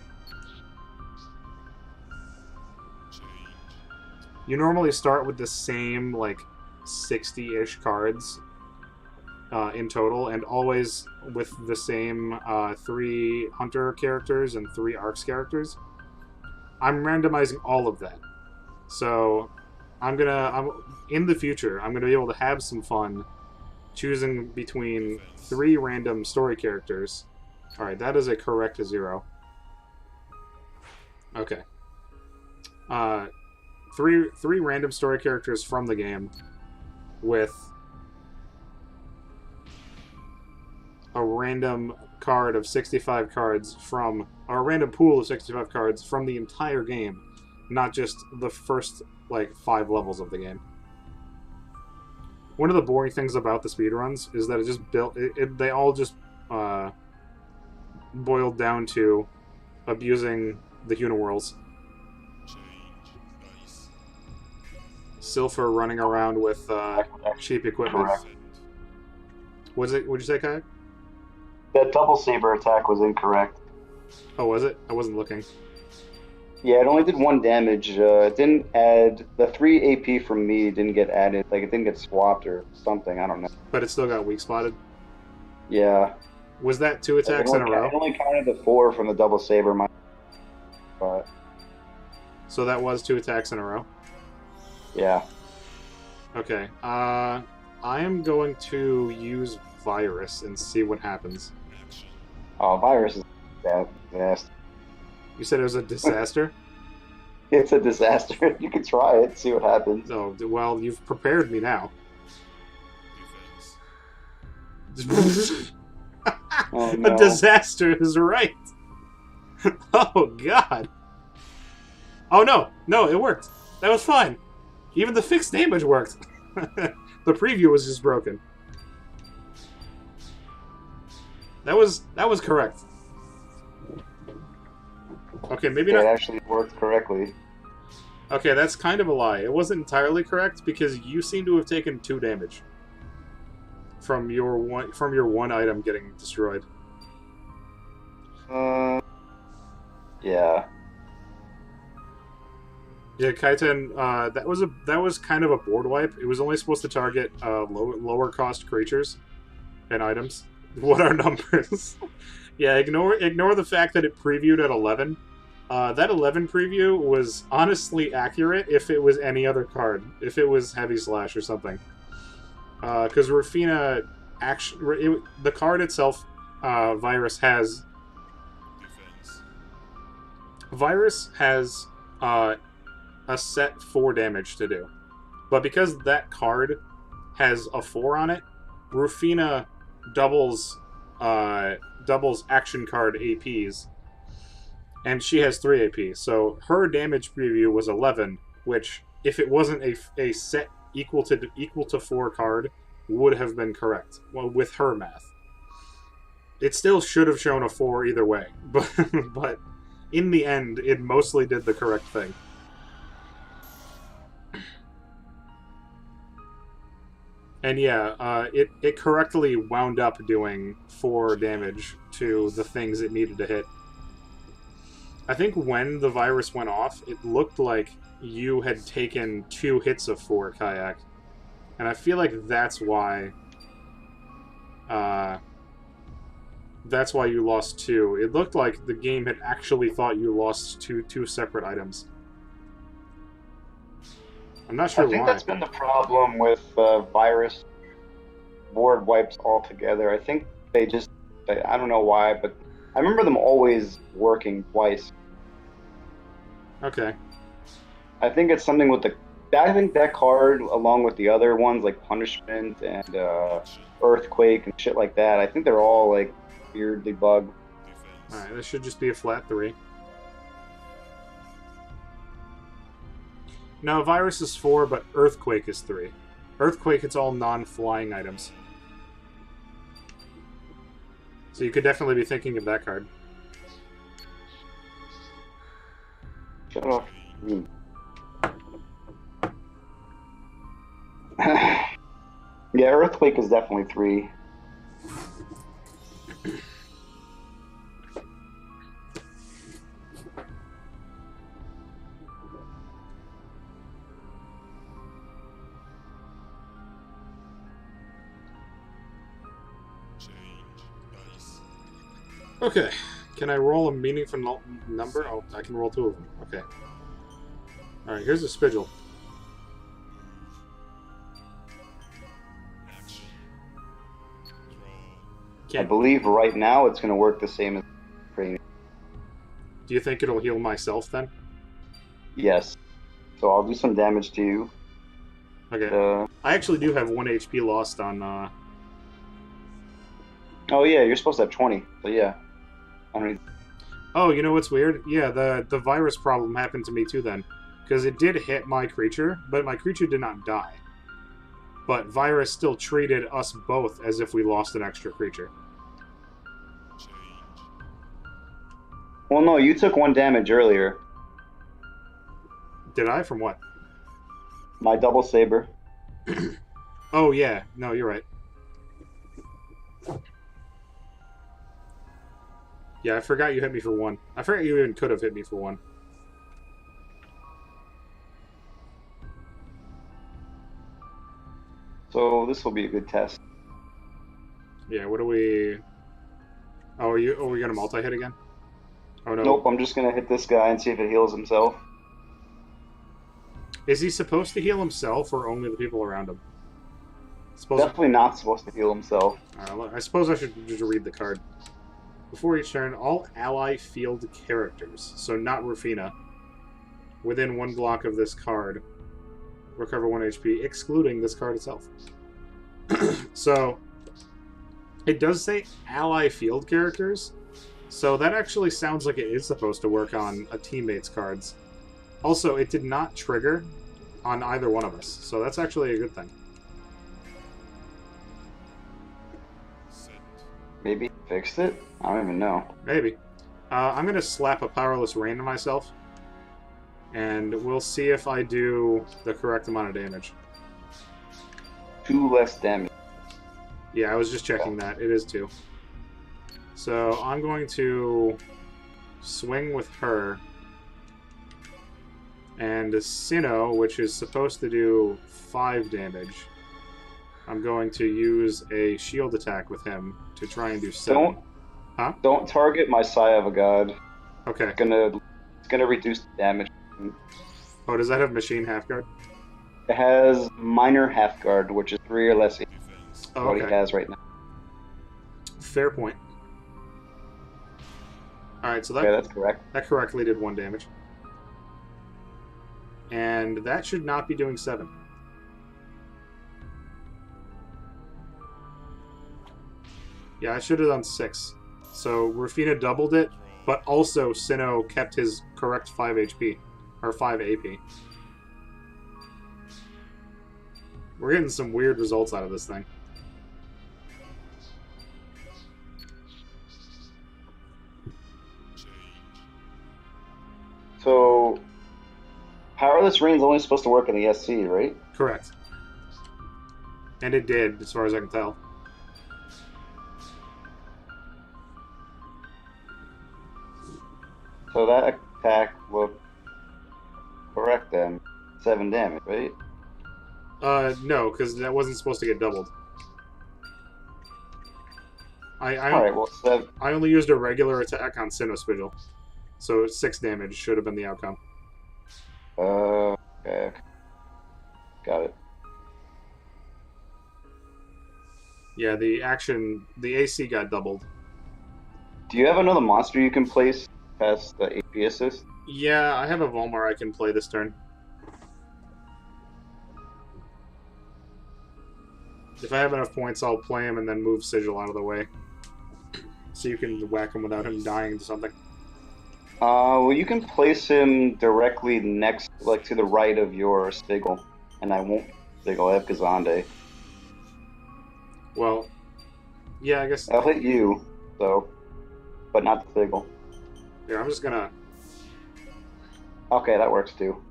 You normally start with the same, like, 60-ish cards in total, and always with the same 3 Hunter characters and 3 Arcs characters. I'm randomizing all of that. So, in the future, I'm gonna be able to have some fun choosing between 3 random story characters. Alright, that is a correct 0. Okay. Uh, three random story characters from the game with a random card of 65 cards from, or a random pool of 65 cards from the entire game, not just the first, like, 5 levels of the game. One of the boring things about the speedruns is that it just they all just boiled down to abusing the Uniworlds. Silpher running around with cheap equipment. Correct. What'd you say, Kai? That double saber attack was incorrect. Oh, was it? I wasn't looking. Yeah, it only did 1 damage. It didn't add the 3 AP from me. Didn't get added. Like it didn't get swapped or something. I don't know. But it still got weak spotted. Yeah. Was that 2 attacks in a row? It only counted the 4 from the double saber. But So that was 2 attacks in a row. yeah. Okay. I am going to use Virus and see what happens. Oh, virus is a disaster. You said it was a disaster? It's a disaster. You can try it, see what happens. Oh, well, you've prepared me now. Oh, no. A disaster is right. Oh, God. Oh, no. No, it worked. That was fine. Even the fixed damage worked. The preview was just broken. That was correct. Okay, maybe It not. actually worked correctly. Okay, that's kind of a lie. It wasn't entirely correct because you seem to have taken 2 damage from your one item getting destroyed. Yeah. Yeah, Kaiten, that was kind of a board wipe. It was only supposed to target lower cost creatures and items. What are numbers? Yeah, ignore the fact that it previewed at 11. That 11 preview was honestly accurate if it was any other card. If it was Heavy Slash or something. Because Rafina, the card itself, Virus has a set 4 damage to do. But because that card has a 4 on it, Rufina doubles action card APs, and she has 3 AP. So her damage preview was 11, which, if it wasn't a set equal to 4 card, would have been correct. Well, with her math, it still should have shown a 4 either way, but in the end, it mostly did the correct thing. And yeah, it correctly wound up doing 4 damage to the things it needed to hit. I think when the virus went off, it looked like you had taken 2 hits of 4, Kayak. And I feel like that's why you lost 2. It looked like the game had actually thought you lost two separate items. I'm not sure why. I think that's been the problem with virus board wipes altogether. I think they just, I don't know why, but I remember them always working twice. Okay. I think it's something with I think that card, along with the other ones like Punishment and Earthquake and shit like that, I think they're all like weirdly bugged. Alright, this should just be a flat 3. No, Virus is 4, but Earthquake is 3. Earthquake, it's all non-flying items. So you could definitely be thinking of that card. Shut up. Yeah, Earthquake is definitely 3. Okay. Can I roll a meaningful number? Oh, I can roll 2 of them. Okay. Alright, here's a spidule. I Can't. believe right now it's going to work the same as training. Do you think it'll heal myself then? Yes. So I'll do some damage to you. Okay. Uh, I actually do have 1 HP lost on. oh yeah, you're supposed to have 20. So yeah. I mean, Oh, you know what's weird? Yeah, the virus problem happened to me too then, because it did hit my creature, but my creature did not die. But virus still treated us both as if we lost an extra creature. well, no, you took 1 damage earlier. Did I? From what? My double saber. Oh yeah, no, you're right. Yeah, I forgot you hit me for 1. I forgot you even could have hit me for 1. So this will be a good test. Yeah, what do we? Oh, are we gonna multi-hit again? Oh no. Nope, I'm just gonna hit this guy and see if it heals himself. Is he supposed to heal himself or only the people around him? Suppose. Definitely not supposed to heal himself. I suppose I should just read the card. Before each turn, all ally field characters, so not Rufina, within 1 block of this card, recover 1 HP, excluding this card itself. So, it does say ally field characters, so that actually sounds like it is supposed to work on a teammate's cards. Also, it did not trigger on either one of us, so that's actually a good thing. Maybe he fixed it? I don't even know. Maybe. I'm going to slap a Powerless Rain to myself, and we'll see if I do the correct amount of damage. 2 less damage. Yeah, I was just checking that. It is 2. So I'm going to swing with her. And Sinnoh, which is supposed to do 5 damage, I'm going to use a shield attack with him to try and do 7. Don't target my Sigh of a God. Okay. It's gonna reduce the damage. Oh, does that have Machine Halfguard? It has minor half guard, which is 3 or less. Oh, What okay. he has right now. Fair point. Alright, so Okay, that's correct. that correctly did 1 damage. And that should not be doing 7. Yeah, I should have done 6. So Rufina doubled it, but also Sinnoh kept his correct 5 HP. Or 5 AP. We're getting some weird results out of this thing. So, Powerless Rain's only supposed to work in the SC, right? Correct. And it did, as far as I can tell. So that attack looked correct then. 7 damage, right? No, because that wasn't supposed to get doubled. Alright, well, 7. I only used a regular attack on Sinnoh Spidgel. So 6 damage should have been the outcome. Okay. Got it. Yeah, the AC got doubled. Do you have another monster you can place past the AP assist? Yeah, I have a Volmar I can play this turn. If I have enough points, I'll play him and then move Sigil out of the way. So you can whack him without him dying to something. Well, you can place him directly next, like to the right of your Sigil. And I won't Sigil, I have Kazande. Well, yeah, I guess. I'll hit you, so, but not the Sigil. Yeah, I'm just gonna. Okay, that works too.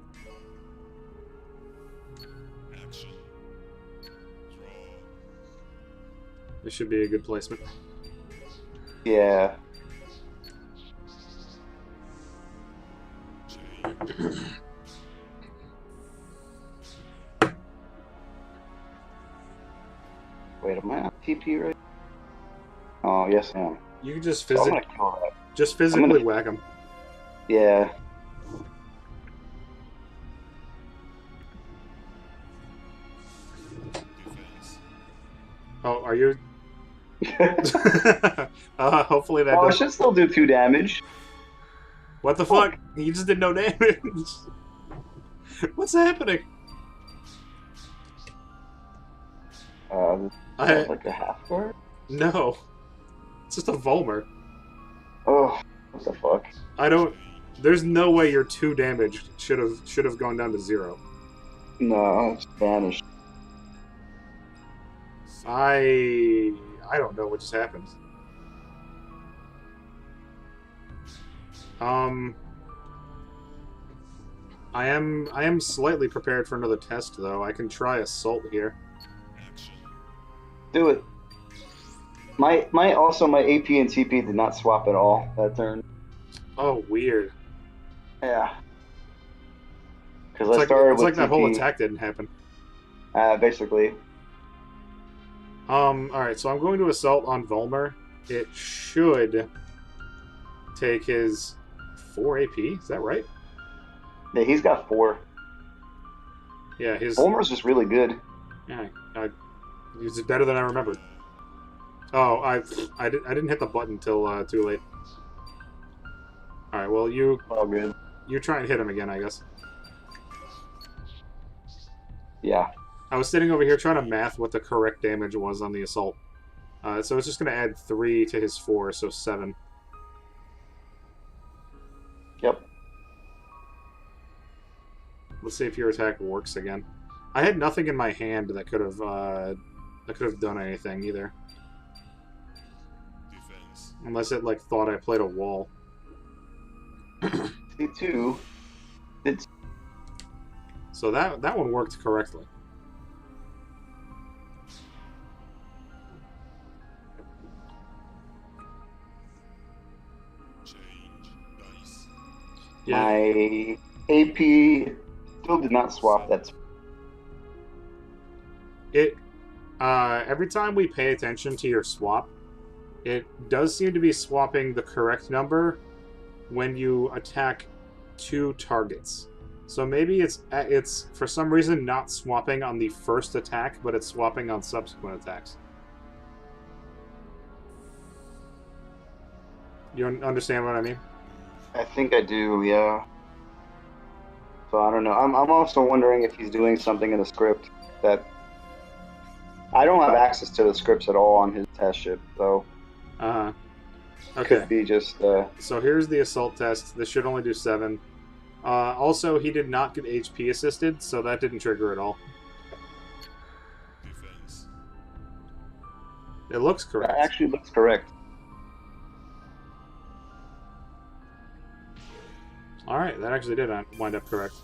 This should be a good placement. Yeah. Wait, am I on TP right? Oh, yes I am. You can just So I'm gonna kill that. physically whack him. Yeah. Oh, are you? Hopefully that Oh, it does. should still do 2 damage. What the fuck? He just did no damage. What's happening? Is that like a half guard? No. It's just a Volmer. Oh, what the fuck? I don't. There's no way your 2 damage should have gone down to 0. No, it's vanished. I don't know what just happened. I am slightly prepared for another test though. I can try assault here. Do it. My AP and TP did not swap at all that turn. Oh, weird. Yeah. Because It's I like, started it's with like that TP, whole attack didn't happen. basically. Alright, so I'm going to assault on Volmer. It should take his 4 AP, is that right? Yeah, he's got 4. Yeah, his... Bulmer's just really good. Yeah, he's better than I remembered. Oh, I didn't hit the button till too late. Alright, well, you good. You try and hit him again, I guess. Yeah. I was sitting over here trying to math what the correct damage was on the assault. So it's just going to add 3 to his 4, so 7. Yep. Let's see if your attack works again. I had nothing in my hand that could have done anything either. Defense. Unless it like thought I played a wall. C2. It's So that one worked correctly. Change dice. Yeah. my AP still did not swap. That's It every time we pay attention to your swap, it does seem to be swapping the correct number when you attack 2 targets. So maybe it's for some reason not swapping on the first attack, but it's swapping on subsequent attacks. You understand what I mean? I think I do, yeah. So I don't know. I'm also wondering if he's doing something in the script that I don't have access to the scripts at all on his test ship, so Uh-huh. Okay. could be just So here's the assault test. This should only do 7. Also, he did not get HP assisted, so that didn't trigger at all. Defense. It looks that correct. actually looks correct. Alright, that actually did wind up correct.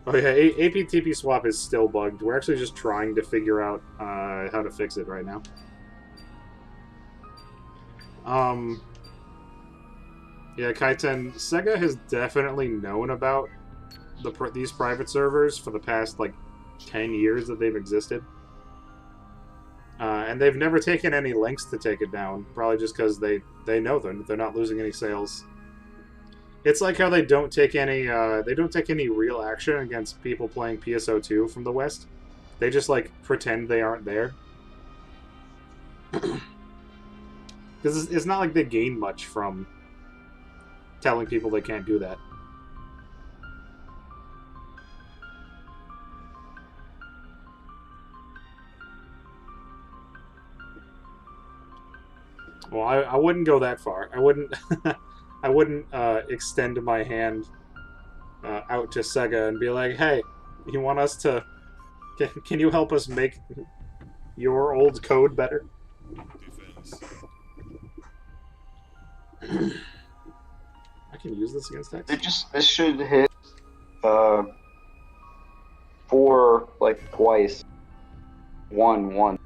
Oh yeah, AP-TP swap is still bugged. We're actually just trying to figure out how to fix it right now. Yeah, Kaiten, Sega has definitely known about these private servers for the past, like, 10 years that they've existed. And they've never taken any lengths to take it down, probably just because they know they're not losing any sales. It's like how they don't take any real action against people playing PSO2 from the West. They just like pretend they aren't there. Because it's not like they gain much from telling people they can't do that. Well, I wouldn't go that far. I wouldn't I wouldn't extend my hand out to Sega and be like, "Hey, you want us to? Can you help us make your old code better?" Defense. I can use this against X. This should hit 4 like twice. 1.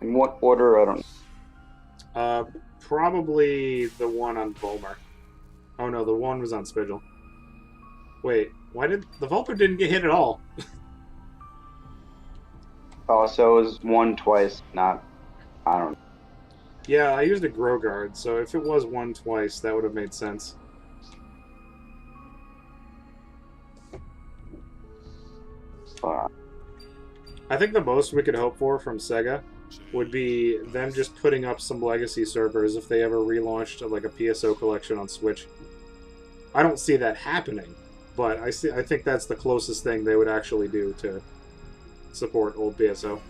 In what order? I don't know. Probably the one on Volmer. Oh no, the one was on Spidgel. Wait, why did the Volper didn't get hit at all? Oh, so it was one twice, not. I don't know. Yeah, I used a grow guard, so if it was one twice, that would have made sense. I think the most we could hope for from Sega would be them just putting up some legacy servers if they ever relaunched like a PSO collection on Switch. I don't see that happening, but I think that's the closest thing they would actually do to support old PSO.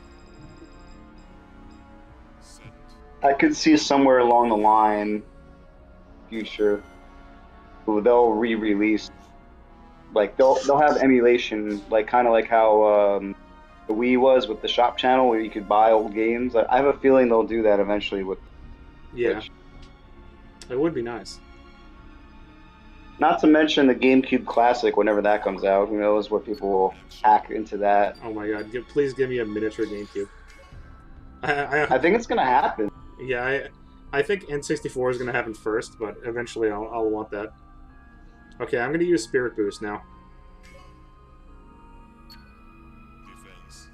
Sent. I could see somewhere along the line, future, who they'll re-release. Like they'll have emulation, like kind of like how the Wii was with the shop channel, where you could buy old games. I have a feeling they'll do that eventually with Yeah, Switch. it would be nice. Not to mention the GameCube Classic, whenever that comes out. Who knows what people will hack into that? Oh my god, please give me a miniature GameCube. I think it's gonna happen. Yeah, I think N64 is going to happen first, but eventually I'll want that. Okay, I'm going to use Spirit Boost now. Defense.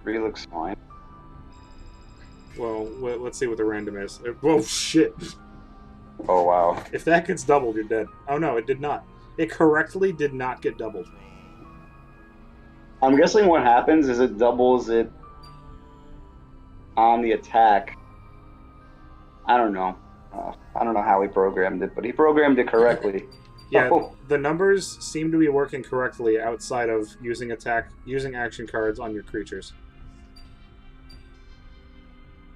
Really looks fine. Well, let's see what the random is. Whoa, shit! Oh wow. If that gets doubled, you're dead. Oh no, it did not. It correctly did not get doubled. I'm guessing what happens is it doubles it on the attack. I don't know. I don't know how he programmed it, but he programmed it correctly. Yeah, Oh. the numbers seem to be working correctly outside of using action cards on your creatures.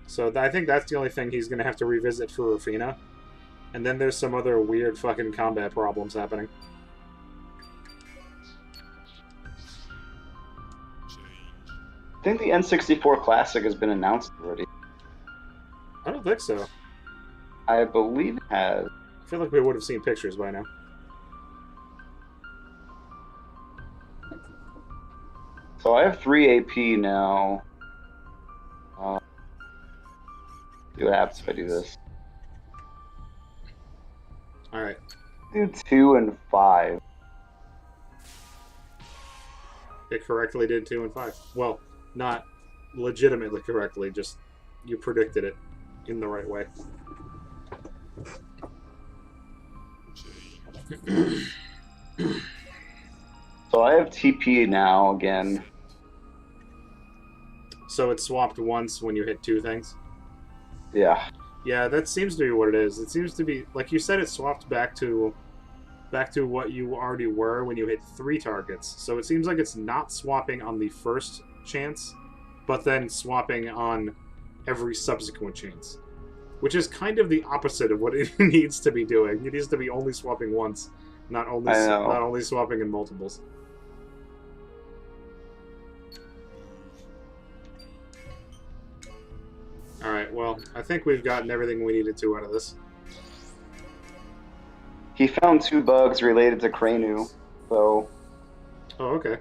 So I think that's the only thing he's going to have to revisit for Rufina. And then there's some other weird fucking combat problems happening. Change. I think the N64 Classic has been announced already. I don't think so. I believe it has. I feel like we would have seen pictures by now. So I have 3 AP now. See what happens if I do this. Alright. Do 2 and 5. It correctly did 2 and 5. Well, not legitimately correctly, just you predicted it in the right way. Change. So I have TP now again. So it swapped once when you hit 2 things? Yeah. Yeah, that seems to be what it is. It seems to be, like you said, it swapped back to what you already were when you hit 3 targets. So it seems like it's not swapping on the first chance, but then swapping on every subsequent chance. Which is kind of the opposite of what it needs to be doing. It needs to be only swapping once, not only swapping in multiples. Alright, well, I think we've gotten everything we needed to out of this. He found 2 bugs related to Cranu, so Oh, okay.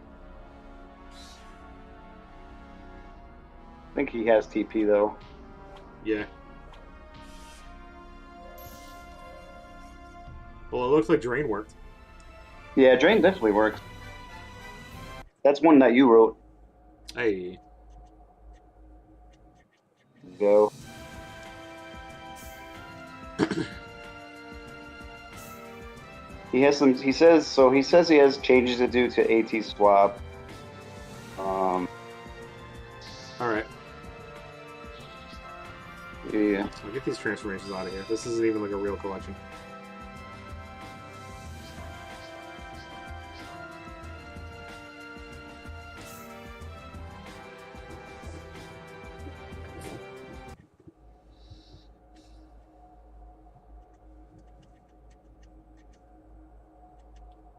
I think he has TP though. Yeah. Well, it looks like Drain worked. Yeah, Drain definitely works. That's one that you wrote. Hey. Go. He has some. He says he has changes to do to AT swap. Alright. Yeah. I'll get these transformations out of here. This isn't even like a real collection.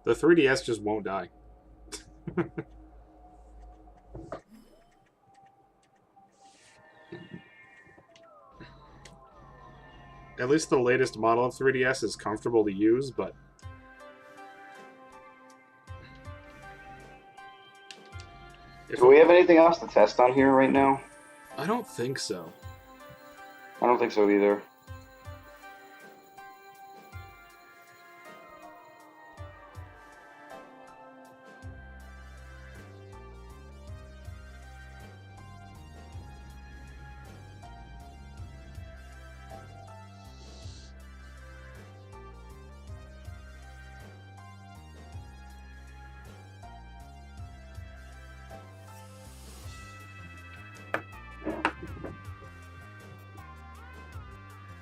The 3DS just won't die. At least the latest model of 3DS is comfortable to use, but... Do we have anything else to test on here right now? I don't think so. I don't think so either.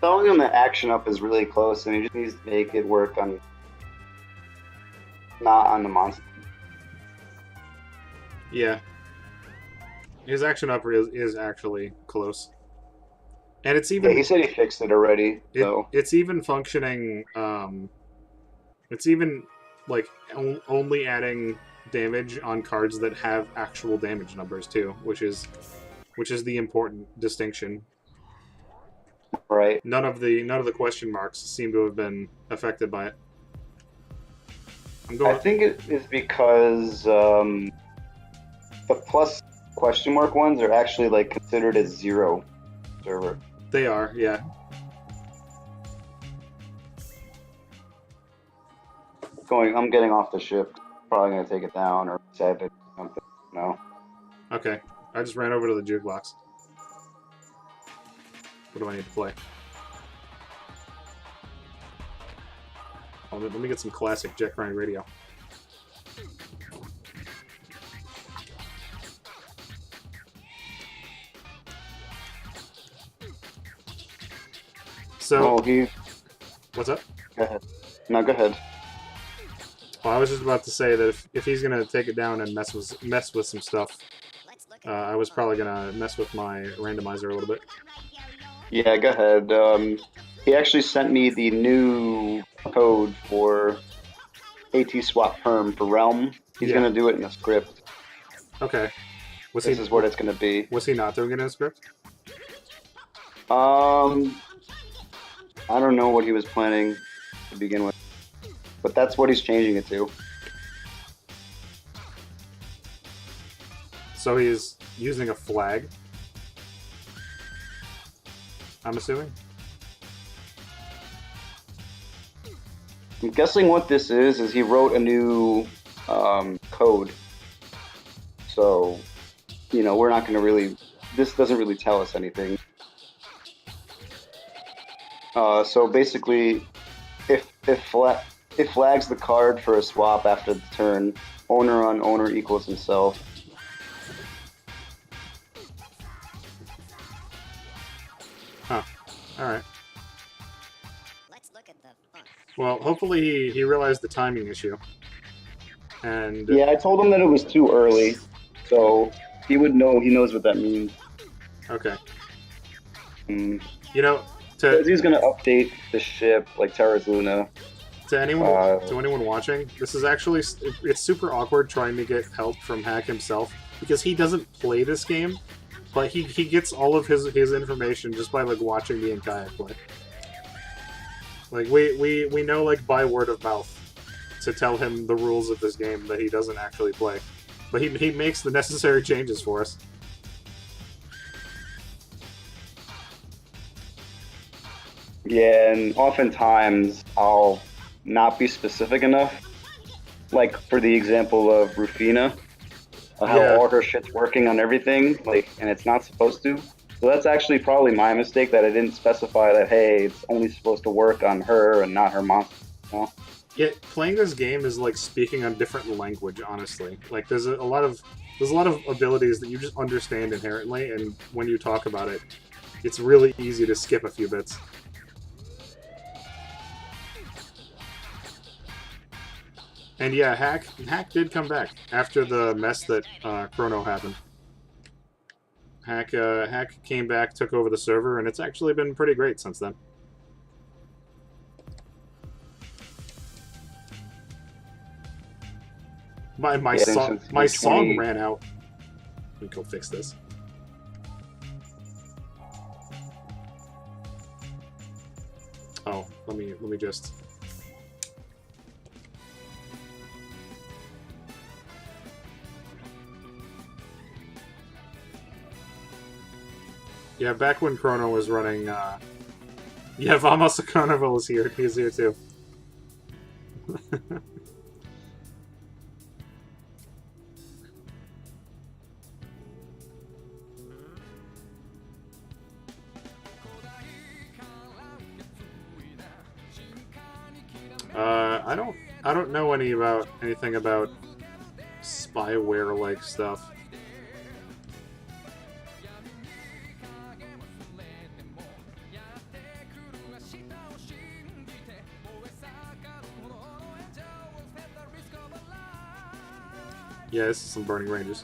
telling him that action up is really close, and he just needs to make it work on not on the monster. Yeah. His action up is actually close. And it's Yeah, even he said he fixed it already. So it's even functioning it's even like only adding damage on cards that have actual damage numbers too, which is the important distinction. right. None of the question marks seem to have been affected by it. I'm I going. think it is because the plus question mark ones are actually like considered as 0 server. They are, yeah. I'm getting off the ship. Probably gonna take it down or save it or something. No. Okay. I just ran over to the jukebox. What do I need to play? Oh, let me get some classic Jet Grind Radio. So, what's up? Go ahead. No, go ahead. Well, I was just about to say that if he's gonna take it down and mess with some stuff, I was probably gonna mess with my randomizer a little bit. Yeah, go ahead. He actually sent me the new code for AT swap perm for Realm. He's gonna do it in a script. Okay. This is what it's gonna be. Was he not doing it in a script? I don't know what he was planning to begin with, but that's what he's changing it to. So he's using a flag, I'm assuming? I'm guessing what this is he wrote a new code. So, we're not going to really... This doesn't really tell us anything. So basically, if flags the card for a swap after the turn, owner on owner equals himself. Huh. Alright. Let's look at the fun. Well, hopefully he realized the timing issue. And yeah, I told him that it was too early, so he would know. He knows what that means. Okay. Mm. He's gonna update the ship like Terra's Luna. To anyone watching, this is actually it's super awkward trying to get help from Hack himself because he doesn't play this game, but he gets all of his information just by like watching me and Kayak play. Like we know like by word of mouth to tell him the rules of this game that he doesn't actually play, but he makes the necessary changes for us. Yeah, and oftentimes I'll not be specific enough. Like for the example of Rufina, how all her shit's working on everything, and it's not supposed to. So that's actually probably my mistake that I didn't specify that. Hey, it's only supposed to work on her and not her monster. Yeah, playing this game is like speaking a different language. Honestly, like there's a lot of abilities that you just understand inherently, and when you talk about it, it's really easy to skip a few bits. And yeah, Hack did come back after the mess that Chrono happened. Hack came back, took over the server, and it's actually been pretty great since then. My song ran out. Let me go fix this. Oh, let me just. Yeah, back when Chrono was running, yeah, Vamos Carnival is here. He's here too. I don't know anything about spyware-like stuff. Yeah, this is some Burning Rangers.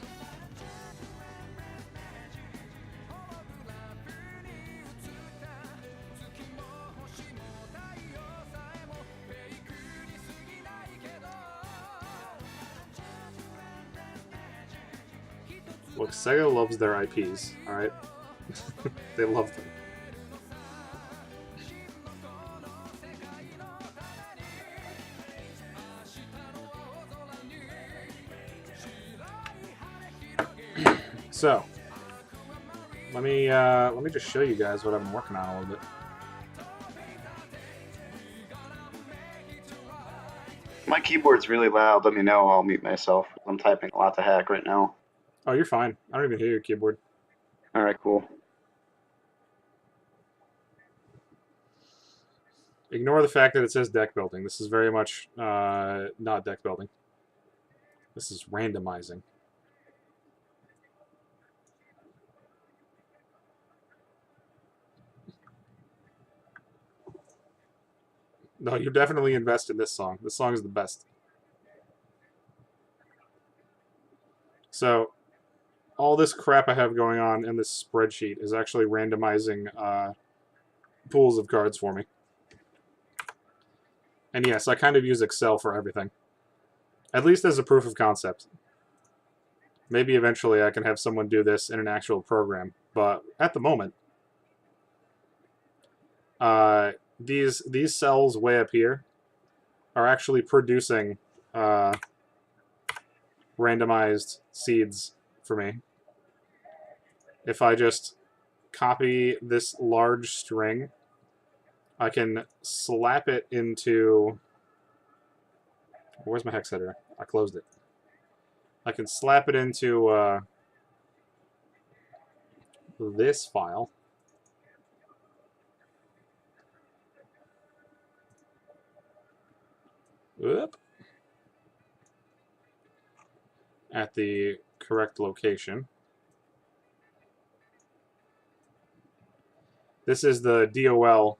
Look, Sega loves their IPs, alright? They love them. So, let me just show you guys what I've been working on a little bit. My keyboard's really loud. Let me know. I'll mute myself. I'm typing a lot to hack right now. Oh, you're fine. I don't even hear your keyboard. All right, cool. Ignore the fact that it says deck building. This is very much not deck building. This is randomizing. No, you definitely invest in this song. This song is the best. So, all this crap I have going on in this spreadsheet is actually randomizing pools of cards for me. And yes, I kind of use Excel for everything. At least as a proof of concept. Maybe eventually I can have someone do this in an actual program. But at the moment, these cells way up here are actually producing randomized seeds for me. If I just copy this large string, I can slap it into... Where's my hex editor? I closed it. I can slap it into this file. Whoop. At the correct location. This is the DOL,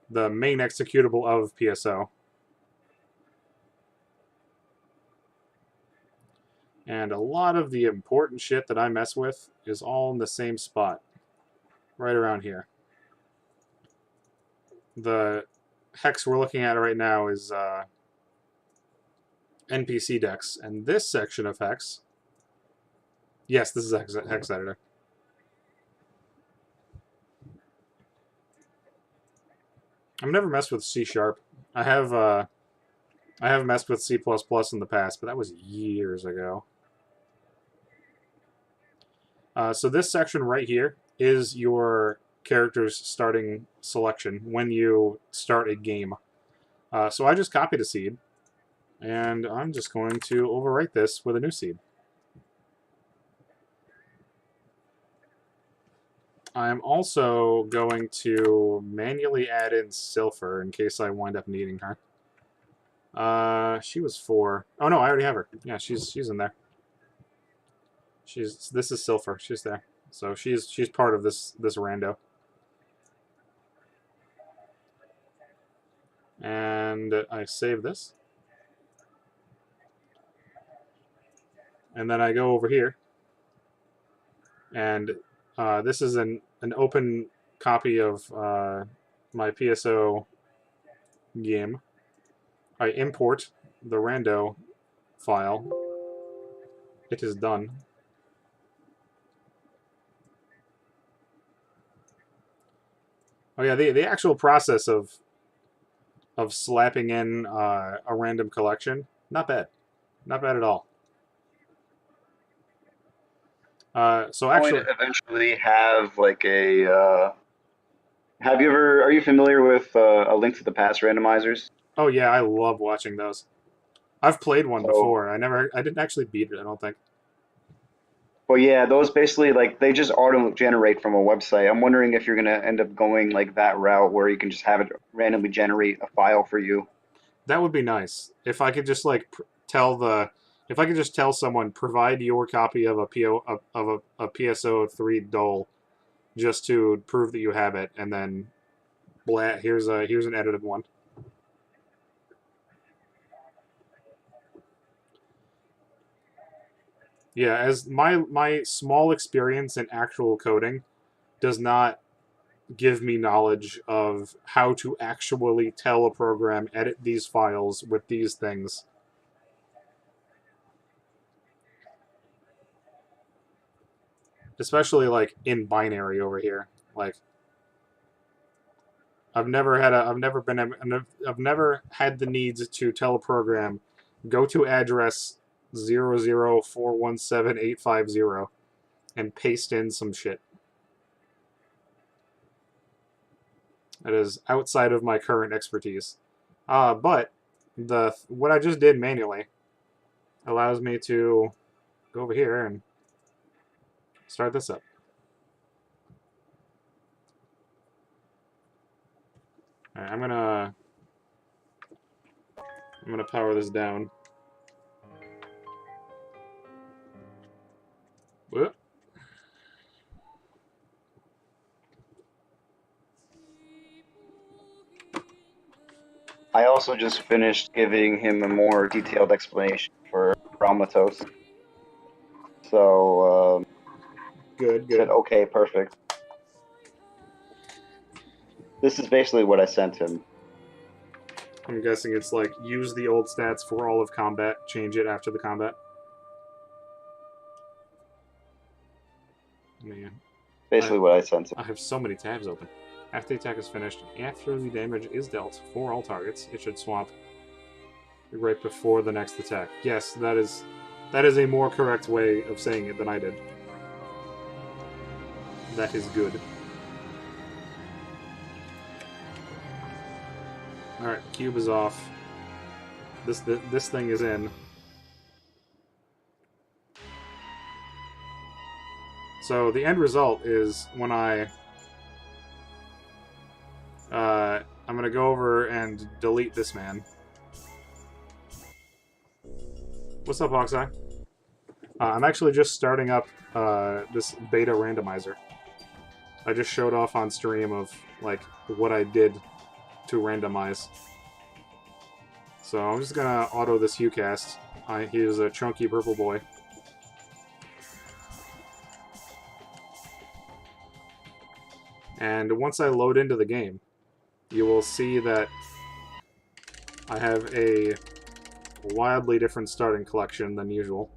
the main executable of PSO. And a lot of the important shit that I mess with is all in the same spot. Right around here. The hex we're looking at right now is NPC decks. And this section of hex... Yes, this is hex editor. I've never messed with C#. I have messed with C++ in the past, but that was years ago. So this section right here is your character's starting selection when you start a game. So I just copied a seed, and I'm just going to overwrite this with a new seed. I'm also going to manually add in Silpher in case I wind up needing her. She was 4. Oh no, I already have her. Yeah, she's in there. This is Silpher. She's there. So she's part of this rando. And I save this. And then I go over here. And this is an open copy of my PSO game. I import the rando file. It is done. Oh yeah, the actual process of slapping in a random collection, not bad. Not bad at all. So actually, I'm going to eventually have like a. Are you familiar with A Link to the Past randomizers? oh yeah, I love watching those. I've played one So, before. I didn't actually beat it, I don't think. well, yeah, those basically like they just auto generate from a website. I'm wondering if you're going to end up going like that route where you can just have it randomly generate a file for you. That would be nice. If I could just like if I could just tell someone provide your copy of a PSO3 dole just to prove that you have it, and then blah, here's an edited one. Yeah, as my small experience in actual coding does not give me knowledge of how to actually tell a program edit these files with these things. Especially like in binary over here. Like I've never had the need to tell a program go to address 00417850 and paste in some shit. That is outside of my current expertise. But what I just did manually allows me to go over here and start this up. All right, I'm gonna power this down. Whoop. I also just finished giving him a more detailed explanation for Ramatos. So, Good, said, good. okay, perfect. This is basically what I sent him. I'm guessing it's like use the old stats for all of combat, change it after the combat. Man, Basically what I sent him. I have so many tabs open. After the attack is finished, after the damage is dealt for all targets, it should swap right before the next attack. Yes, that is a more correct way of saying it than I did. That is good. Alright, cube is off. This thing is in. So the end result is when I'm gonna go over and delete this man. What's up, Oxeye? I'm actually just starting up this beta randomizer. I just showed off on stream of like what I did to randomize. So I'm just gonna auto this Hucast. He is a chunky purple boy. And once I load into the game, you will see that I have a wildly different starting collection than usual.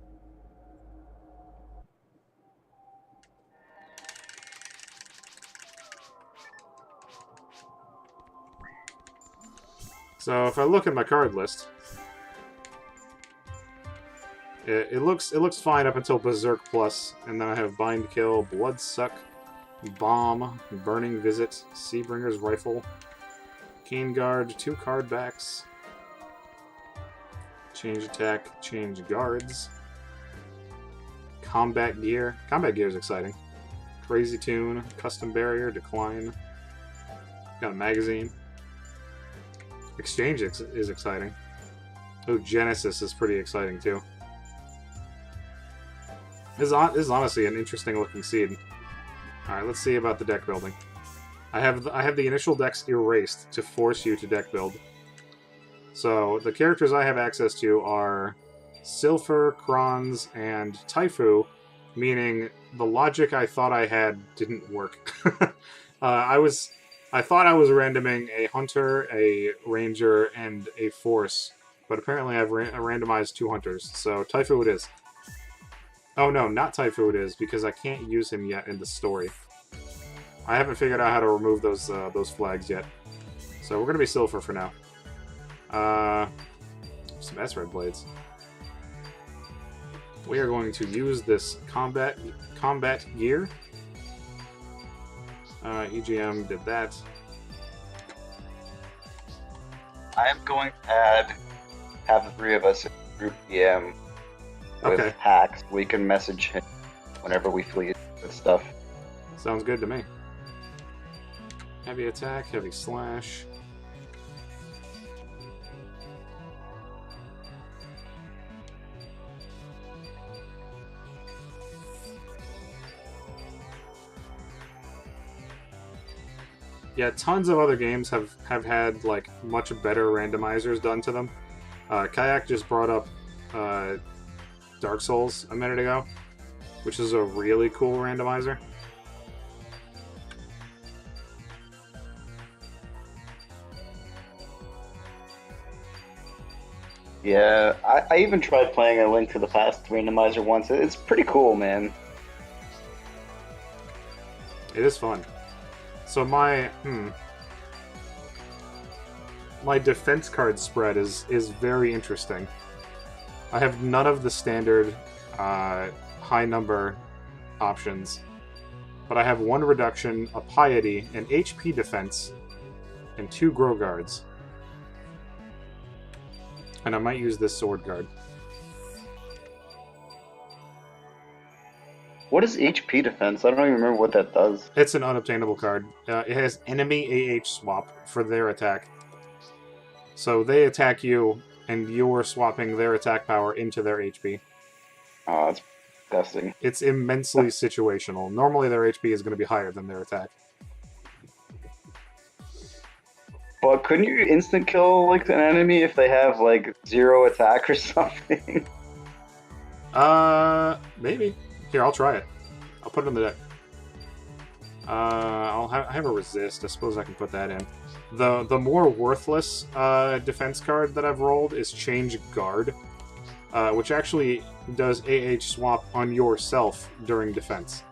So if I look at my card list, it looks fine up until Berserk Plus, and then I have Bind Kill, Bloodsuck, Bomb, Burning Visit, Seabringer's Rifle, Keen Guard, 2 card backs, Change Attack, Change Guards, Combat Gear. Combat Gear is exciting. Crazy Tune, Custom Barrier, Decline. Got a magazine. Exchange is exciting. Oh, Genesis is pretty exciting too. This is honestly an interesting looking seed. Alright, let's see about the deck building. I have the initial decks erased to force you to deck build. So the characters I have access to are Silpher, Kronz, and Taifu, meaning the logic I thought I had didn't work. I thought I was randoming a Hunter, a Ranger, and a Force, but apparently I've randomized 2 Hunters, so Taifu it is. Oh no, not Taifu it is, because I can't use him yet in the story. I haven't figured out how to remove those flags yet. So we're going to be Silpher for now. Some S-Red Blades. We are going to use this combat gear. EGM did that. I am going to have the 3 of us in group DM with hacks. We can message him whenever we fleet with stuff. Sounds good to me. Heavy attack, heavy slash. Yeah, tons of other games have had like much better randomizers done to them. Kayak just brought up Dark Souls a minute ago, which is a really cool randomizer. Yeah, I even tried playing a Link to the Past randomizer once. It's pretty cool, man. It is fun. So my my defense card spread is very interesting. I have none of the standard high number options, but I have 1 reduction, a piety, an HP defense, and 2 grow guards. And I might use this sword guard. What is HP defense? I don't even remember what that does. It's an unobtainable card. It has enemy AH swap for their attack. So they attack you, and you're swapping their attack power into their HP. Oh, that's disgusting. It's immensely situational. Normally their HP is going to be higher than their attack. But couldn't you instant kill like an enemy if they have like 0 attack or something? Maybe. Here, I'll try it. I'll put it in the deck. I have a resist. I suppose I can put that in. The more worthless defense card that I've rolled is Change Guard, which actually does AH swap on yourself during defense,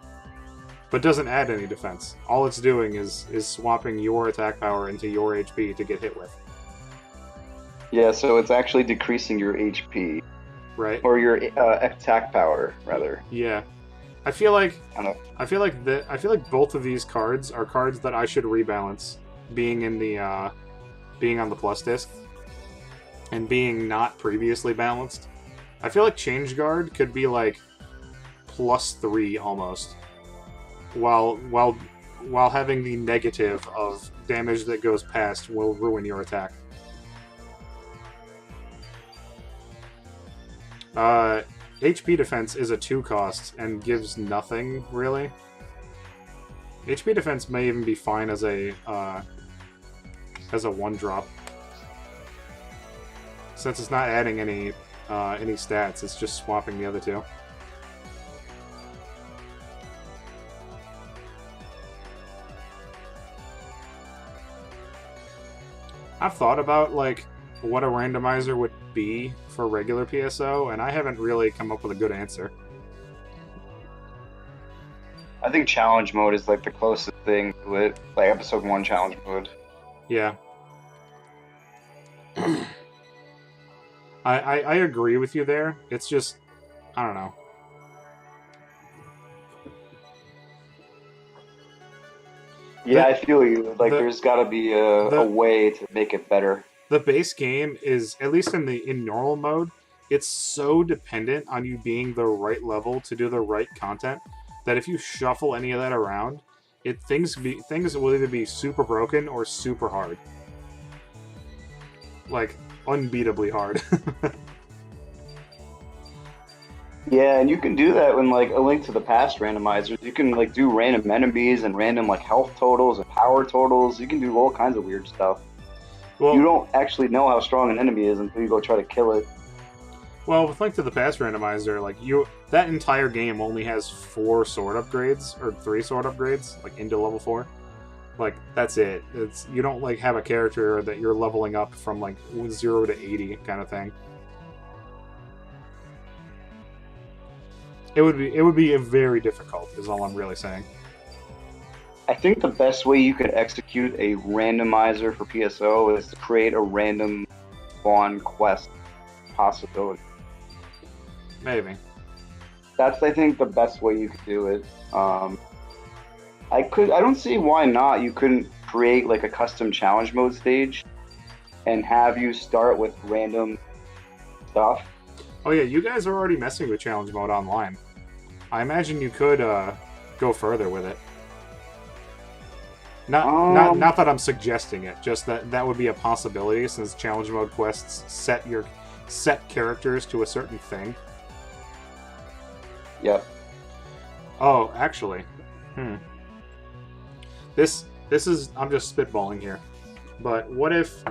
but doesn't add any defense. All it's doing is swapping your attack power into your HP to get hit with. Yeah, so it's actually decreasing your HP. Right. Or your attack power, rather. Yeah. I feel like I don't know. I feel like both of these cards are cards that I should rebalance, being in the being on the plus disc and being not previously balanced. I feel like Change Guard could be like +3 almost, while having the negative of damage that goes past will ruin your attack. HP defense is a 2 cost and gives nothing, really. HP defense may even be fine as a 1 drop. Since it's not adding any stats, it's just swapping the other 2. I've thought about like what a randomizer would be for regular PSO, and I haven't really come up with a good answer. I think challenge mode is like the closest thing to it, like episode 1 challenge mode. Yeah. I agree with you there. It's just, I don't know. Yeah, I feel you. Like, there's got to be a way to make it better. The base game is, at least in normal mode, it's so dependent on you being the right level to do the right content that if you shuffle any of that around, things will either be super broken or super hard. Like, unbeatably hard. Yeah, and you can do that when, like, a Link to the Past randomizers. You can, like, do random enemies and random, like, health totals and power totals. You can do all kinds of weird stuff. Well, you don't actually know how strong an enemy is until you go try to kill it. Well, with Link to the Past randomizer, like, that entire game only has 4 sword upgrades, or 3 sword upgrades, like, into level 4. Like, that's it. You don't, like, have a character that you're leveling up from, like, 0 to 80 kind of thing. It would be very difficult, is all I'm really saying. I think the best way you could execute a randomizer for PSO is to create a random spawn quest possibility. Maybe. That's, I think, the best way you could do it. I don't see why not. You couldn't create like a custom challenge mode stage and have you start with random stuff. Oh yeah, you guys are already messing with challenge mode online. I imagine you could go further with it. Not that I'm suggesting it, just that would be a possibility since challenge mode quests set characters to a certain thing. Yep. Oh, actually, This is, I'm just spitballing here, but what if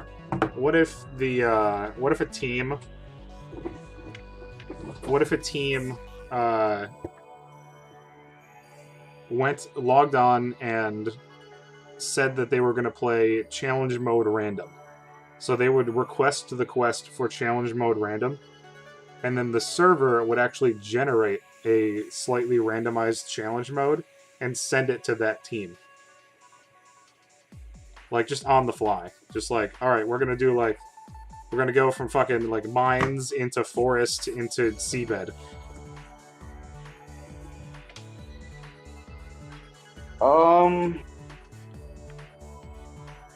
a team what if a team logged on and said that they were going to play challenge mode random? So they would request the quest for challenge mode random, and then the server would actually generate a slightly randomized challenge mode and send it to that team. Like, just on the fly. Just like, alright, we're gonna go from fucking, like, mines into forest into seabed.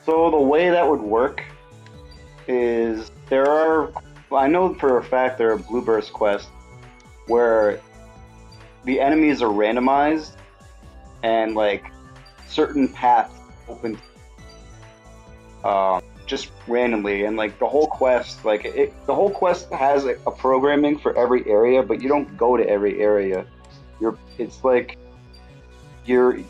So the way that would work is I know for a fact there are blue burst quests where the enemies are randomized and like certain paths open just randomly, and like the whole quest has a programming for every area, but you don't go to every area. It's like you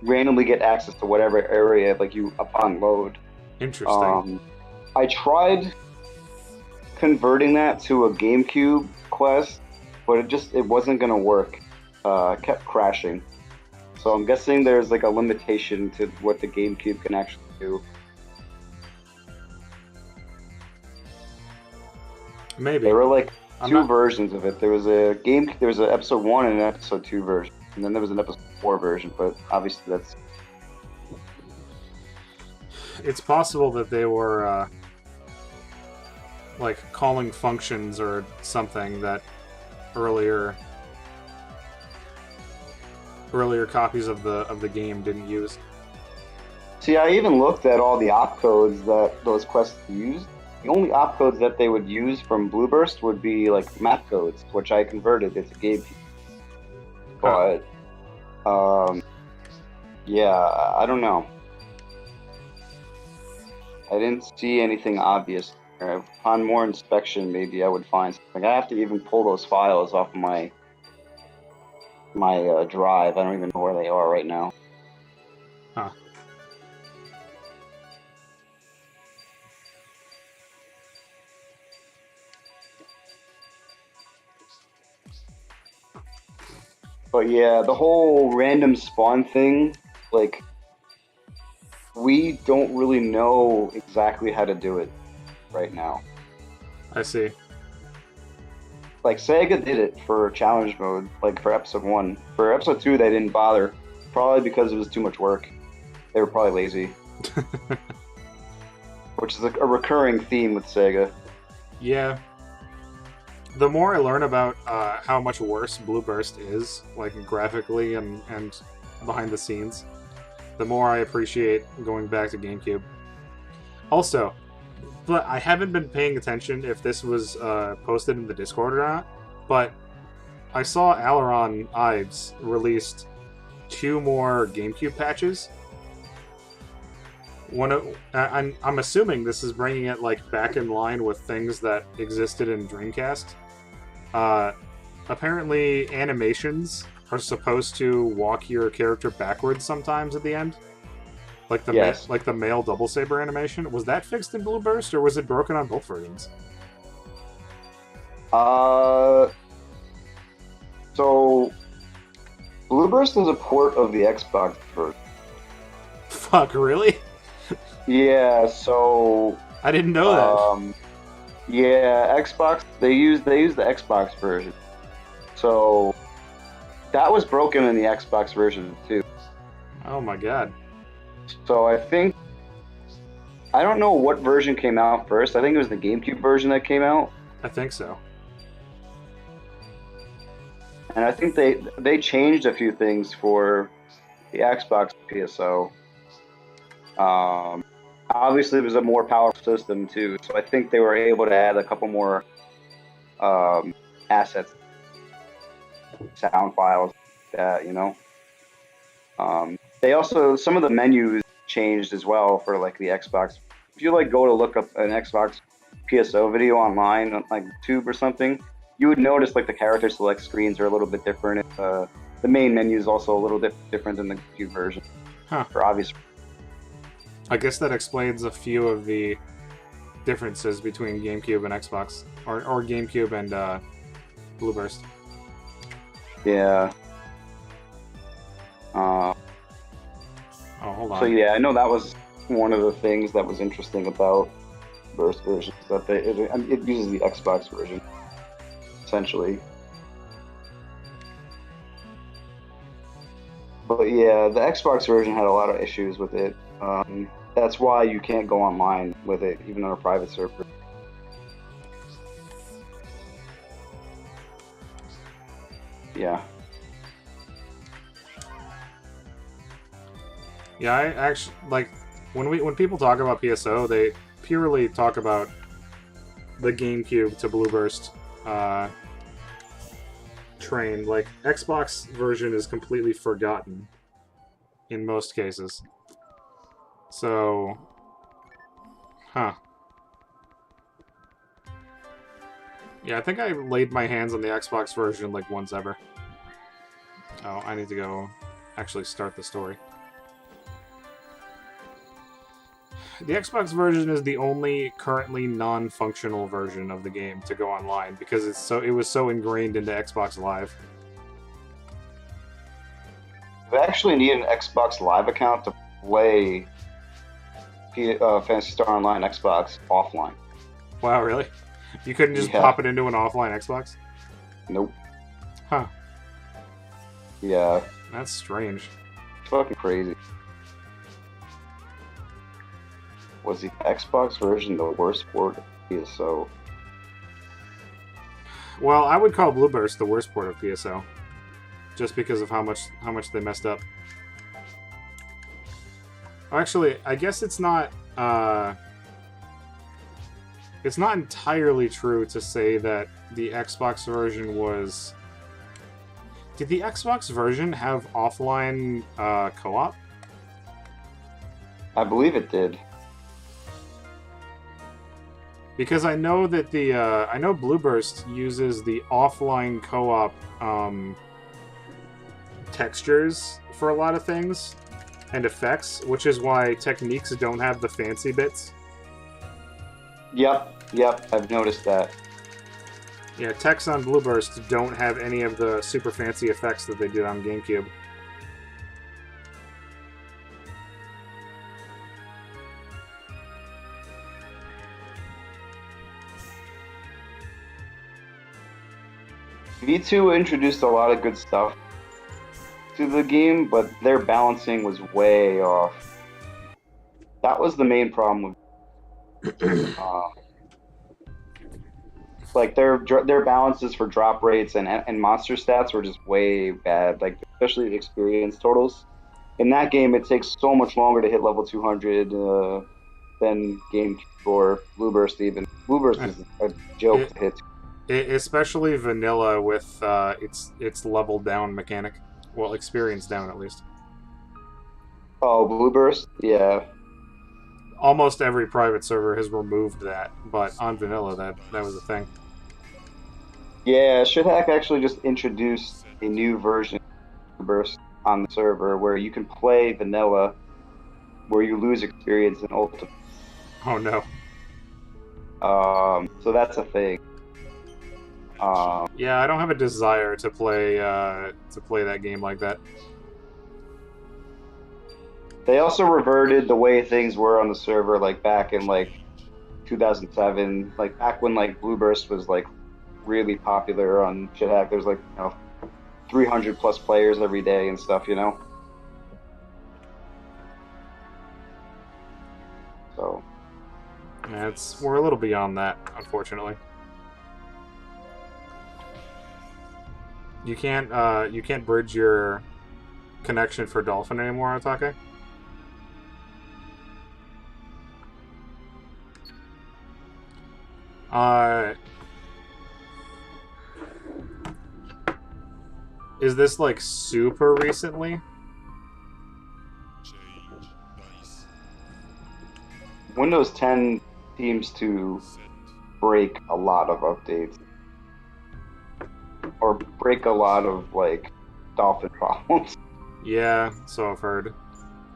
randomly get access to whatever area like you upon load. Interesting. I tried converting that to a GameCube quest, but it wasn't gonna work. It kept crashing. So I'm guessing there's like a limitation to what the GameCube can actually do. Maybe. There were like two versions of it. There was an episode 1 and an episode 2 version, and then there was an episode 4 version, but obviously that's... It's possible that they were like calling functions or something that earlier copies of the game didn't use. See, I even looked at all the opcodes that those quests used. The only opcodes that they would use from Blueburst would be like map codes, which I converted into GameCube. But yeah, I don't know. I didn't see anything obvious. Upon more inspection, maybe I would find something. I have to even pull those files off my drive. I don't even know where they are right now. Huh. But yeah, the whole random spawn thing, like, we don't really know exactly how to do it right now. I see. Like, Sega did it for challenge mode, like for episode 1. For episode 2, they didn't bother. Probably because it was too much work. They were probably lazy. Which is a recurring theme with Sega. Yeah. The more I learn about how much worse Blueburst is, like graphically and behind the scenes, the more I appreciate going back to GameCube. Also, but I haven't been paying attention if this was posted in the Discord or not, but I saw Aileron Ives released 2 more GameCube patches. I'm assuming this is bringing it like back in line with things that existed in Dreamcast. Apparently, animations are supposed to walk your character backwards sometimes at the end. Like the male double saber animation. Was that fixed in Blueburst, or was it broken on both versions? So Blueburst is a port of the Xbox version. Fuck, really? Yeah, so I didn't know that. Yeah, Xbox, they use the Xbox version. So that was broken in the Xbox version too. Oh my god. So I don't know what version came out first. I think it was the GameCube version that came out. I think so. And I think they changed a few things for the Xbox PSO. Obviously, it was a more powerful system too, so I think they were able to add a couple more assets, sound files, that, you know. They also, some of the menus changed as well for like the Xbox. If you like go to look up an Xbox PSO video online on like YouTube or something, you would notice like the character select screens are a little bit different. The main menu is also a little different than the GameCube version, for obvious reasons. I guess that explains a few of the differences between GameCube and Xbox, or GameCube and Blueburst. Yeah. Oh, hold on. So yeah, I know that was one of the things that was interesting about Burst version, is that it uses the Xbox version, essentially. But yeah, the Xbox version had a lot of issues with it. That's why you can't go online with it, even on a private server. Yeah. Yeah, I actually like when people talk about PSO, they purely talk about the GameCube to Blueburst train. Like Xbox version is completely forgotten in most cases. So, huh? Yeah, I think I laid my hands on the Xbox version like once ever. Oh, I need to go actually start the story. The Xbox version is the only currently non-functional version of the game to go online because it was so ingrained into Xbox Live. You actually need an Xbox Live account to play Phantasy Star Online Xbox offline. Wow, really? You couldn't just Yeah. pop it into an offline Xbox? Nope. Huh. Yeah. That's strange. It's fucking crazy. Was the Xbox version the worst port of PSO? Well, I would call Blueburst the worst port of PSO, just because of how much they messed up. Actually, I guess it's not entirely true to say that the Xbox version was. Did the Xbox version have offline co-op? I believe it did. Because I know that I know Blueburst uses the offline co-op textures for a lot of things and effects, which is why Techniques don't have the fancy bits. Yep, I've noticed that. Yeah, techs on Blueburst don't have any of the super fancy effects that they did on GameCube. V2 introduced a lot of good stuff to the game, but their balancing was way off. That was the main problem with like their balances for drop rates and monster stats were just way bad. Like especially the experience totals. In that game, it takes so much longer to hit level 200 than GameCube or Blueburst even. Blueburst is a joke to hit. Especially vanilla with its level down mechanic. Well, experience down at least. Oh, Blueburst? Yeah. Almost every private server has removed that, but on vanilla that was a thing. Yeah, Schthack actually just introduced a new version of Blueburst on the server where you can play vanilla where you lose experience in ultimate. Oh no. So that's a thing. Yeah, I don't have a desire to play that game like that. They also reverted the way things were on the server, like back in like 2007, like back when like Blueburst was like really popular on Schthack. There's like 300 plus players every day and stuff, So. Yeah, we're a little beyond that, unfortunately. You can't bridge your connection for Dolphin anymore, Atake? Is this like super recently? Change. Nice. Windows 10 seems to Set. break a lot of updates. Or break a lot of like Dolphin problems. Yeah, so I've heard.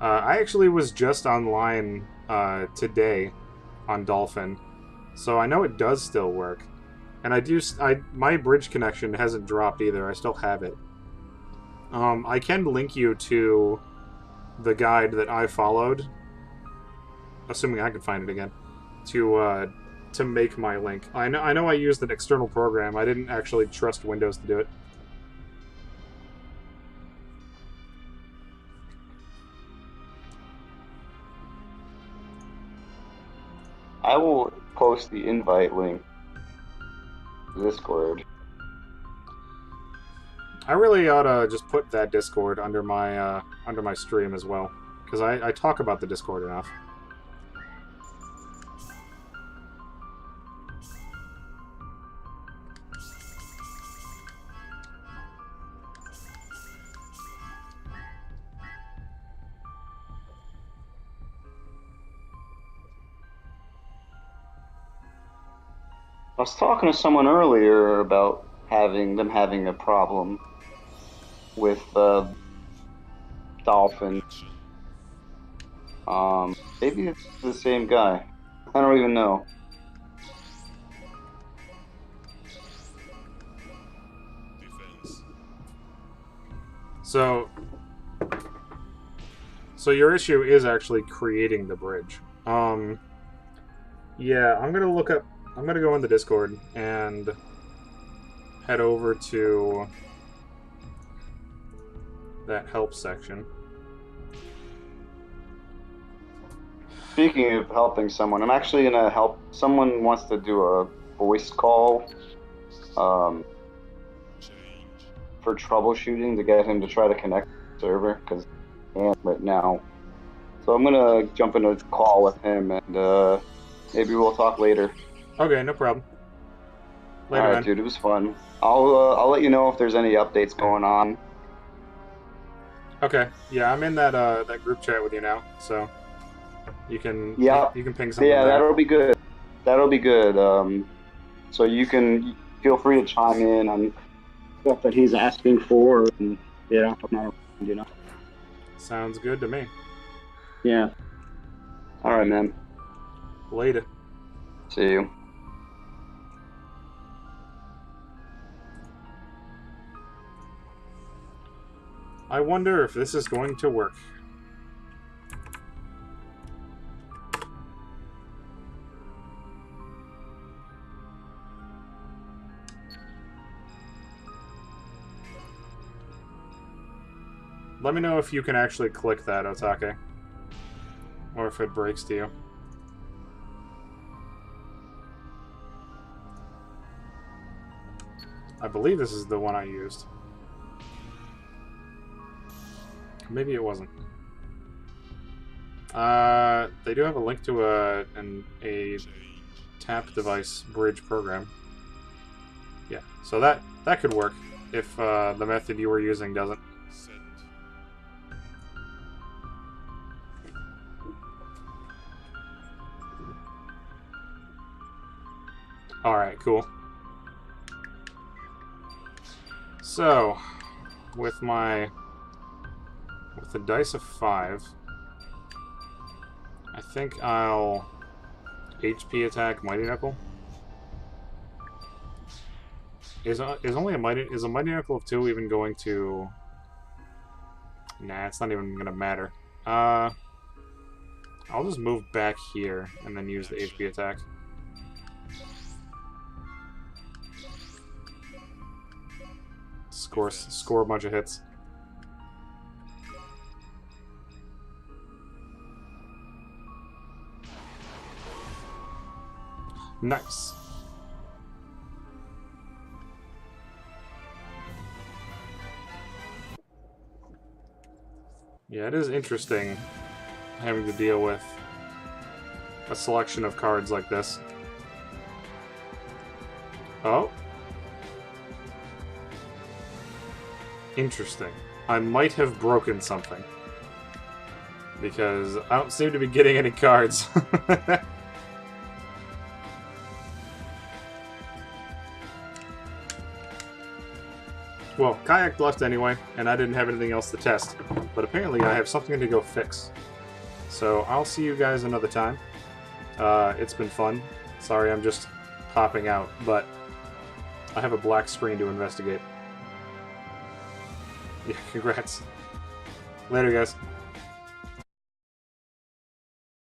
I actually was just online today on Dolphin, so I know it does still work. And my bridge connection hasn't dropped either. I still have it. I can link you to the guide that I followed, assuming I can find it again, to make my link. I know I used an external program. I didn't actually trust Windows to do it. I will post the invite link to Discord. I really ought to just put that Discord under my stream as well, because I talk about the Discord enough. I was talking to someone earlier about having a problem with Dolphin. Maybe it's the same guy. I don't even know. Defense. So your issue is actually creating the bridge. Yeah, I'm gonna go in the Discord and head over to that help section. Speaking of helping someone, I'm actually gonna help. Someone wants to do a voice call Change. for troubleshooting to get him to try to connect to the server because he can't right now. So I'm gonna jump into a call with him and maybe we'll talk later. Okay, no problem. Later, All right, man. dude, it was fun. I'll let you know if there's any updates going on. Okay, yeah, I'm in that that group chat with you now, so you can Yeah. you can ping something. Yeah, there. that'll be good. That'll be good. So you can feel free to chime in on stuff that he's asking for, and you know. Sounds good to me. Yeah. All right, man. Later. See you. I wonder if this is going to work. Let me know if you can actually click that, Otake. Or if it breaks to you. I believe this is the one I used. Maybe it wasn't. They do have a link to a Change. tap device bridge program. Yeah, so that could work if the method you were using doesn't. Send. Alright, cool. So, with the dice of 5, I think I'll HP attack Mighty Knuckle. Is a Mighty Knuckle of 2 even going to... Nah, it's not even gonna matter. I'll just move back here and then use the HP attack. Score a bunch of hits. Nice. Yeah, it is interesting having to deal with a selection of cards like this. Oh. Interesting. I might have broken something. Because I don't seem to be getting any cards. Well, Kayak left anyway, and I didn't have anything else to test. But apparently I have something to go fix. So I'll see you guys another time. It's been fun. Sorry I'm just popping out, but I have a black screen to investigate. Yeah, congrats. Later, guys.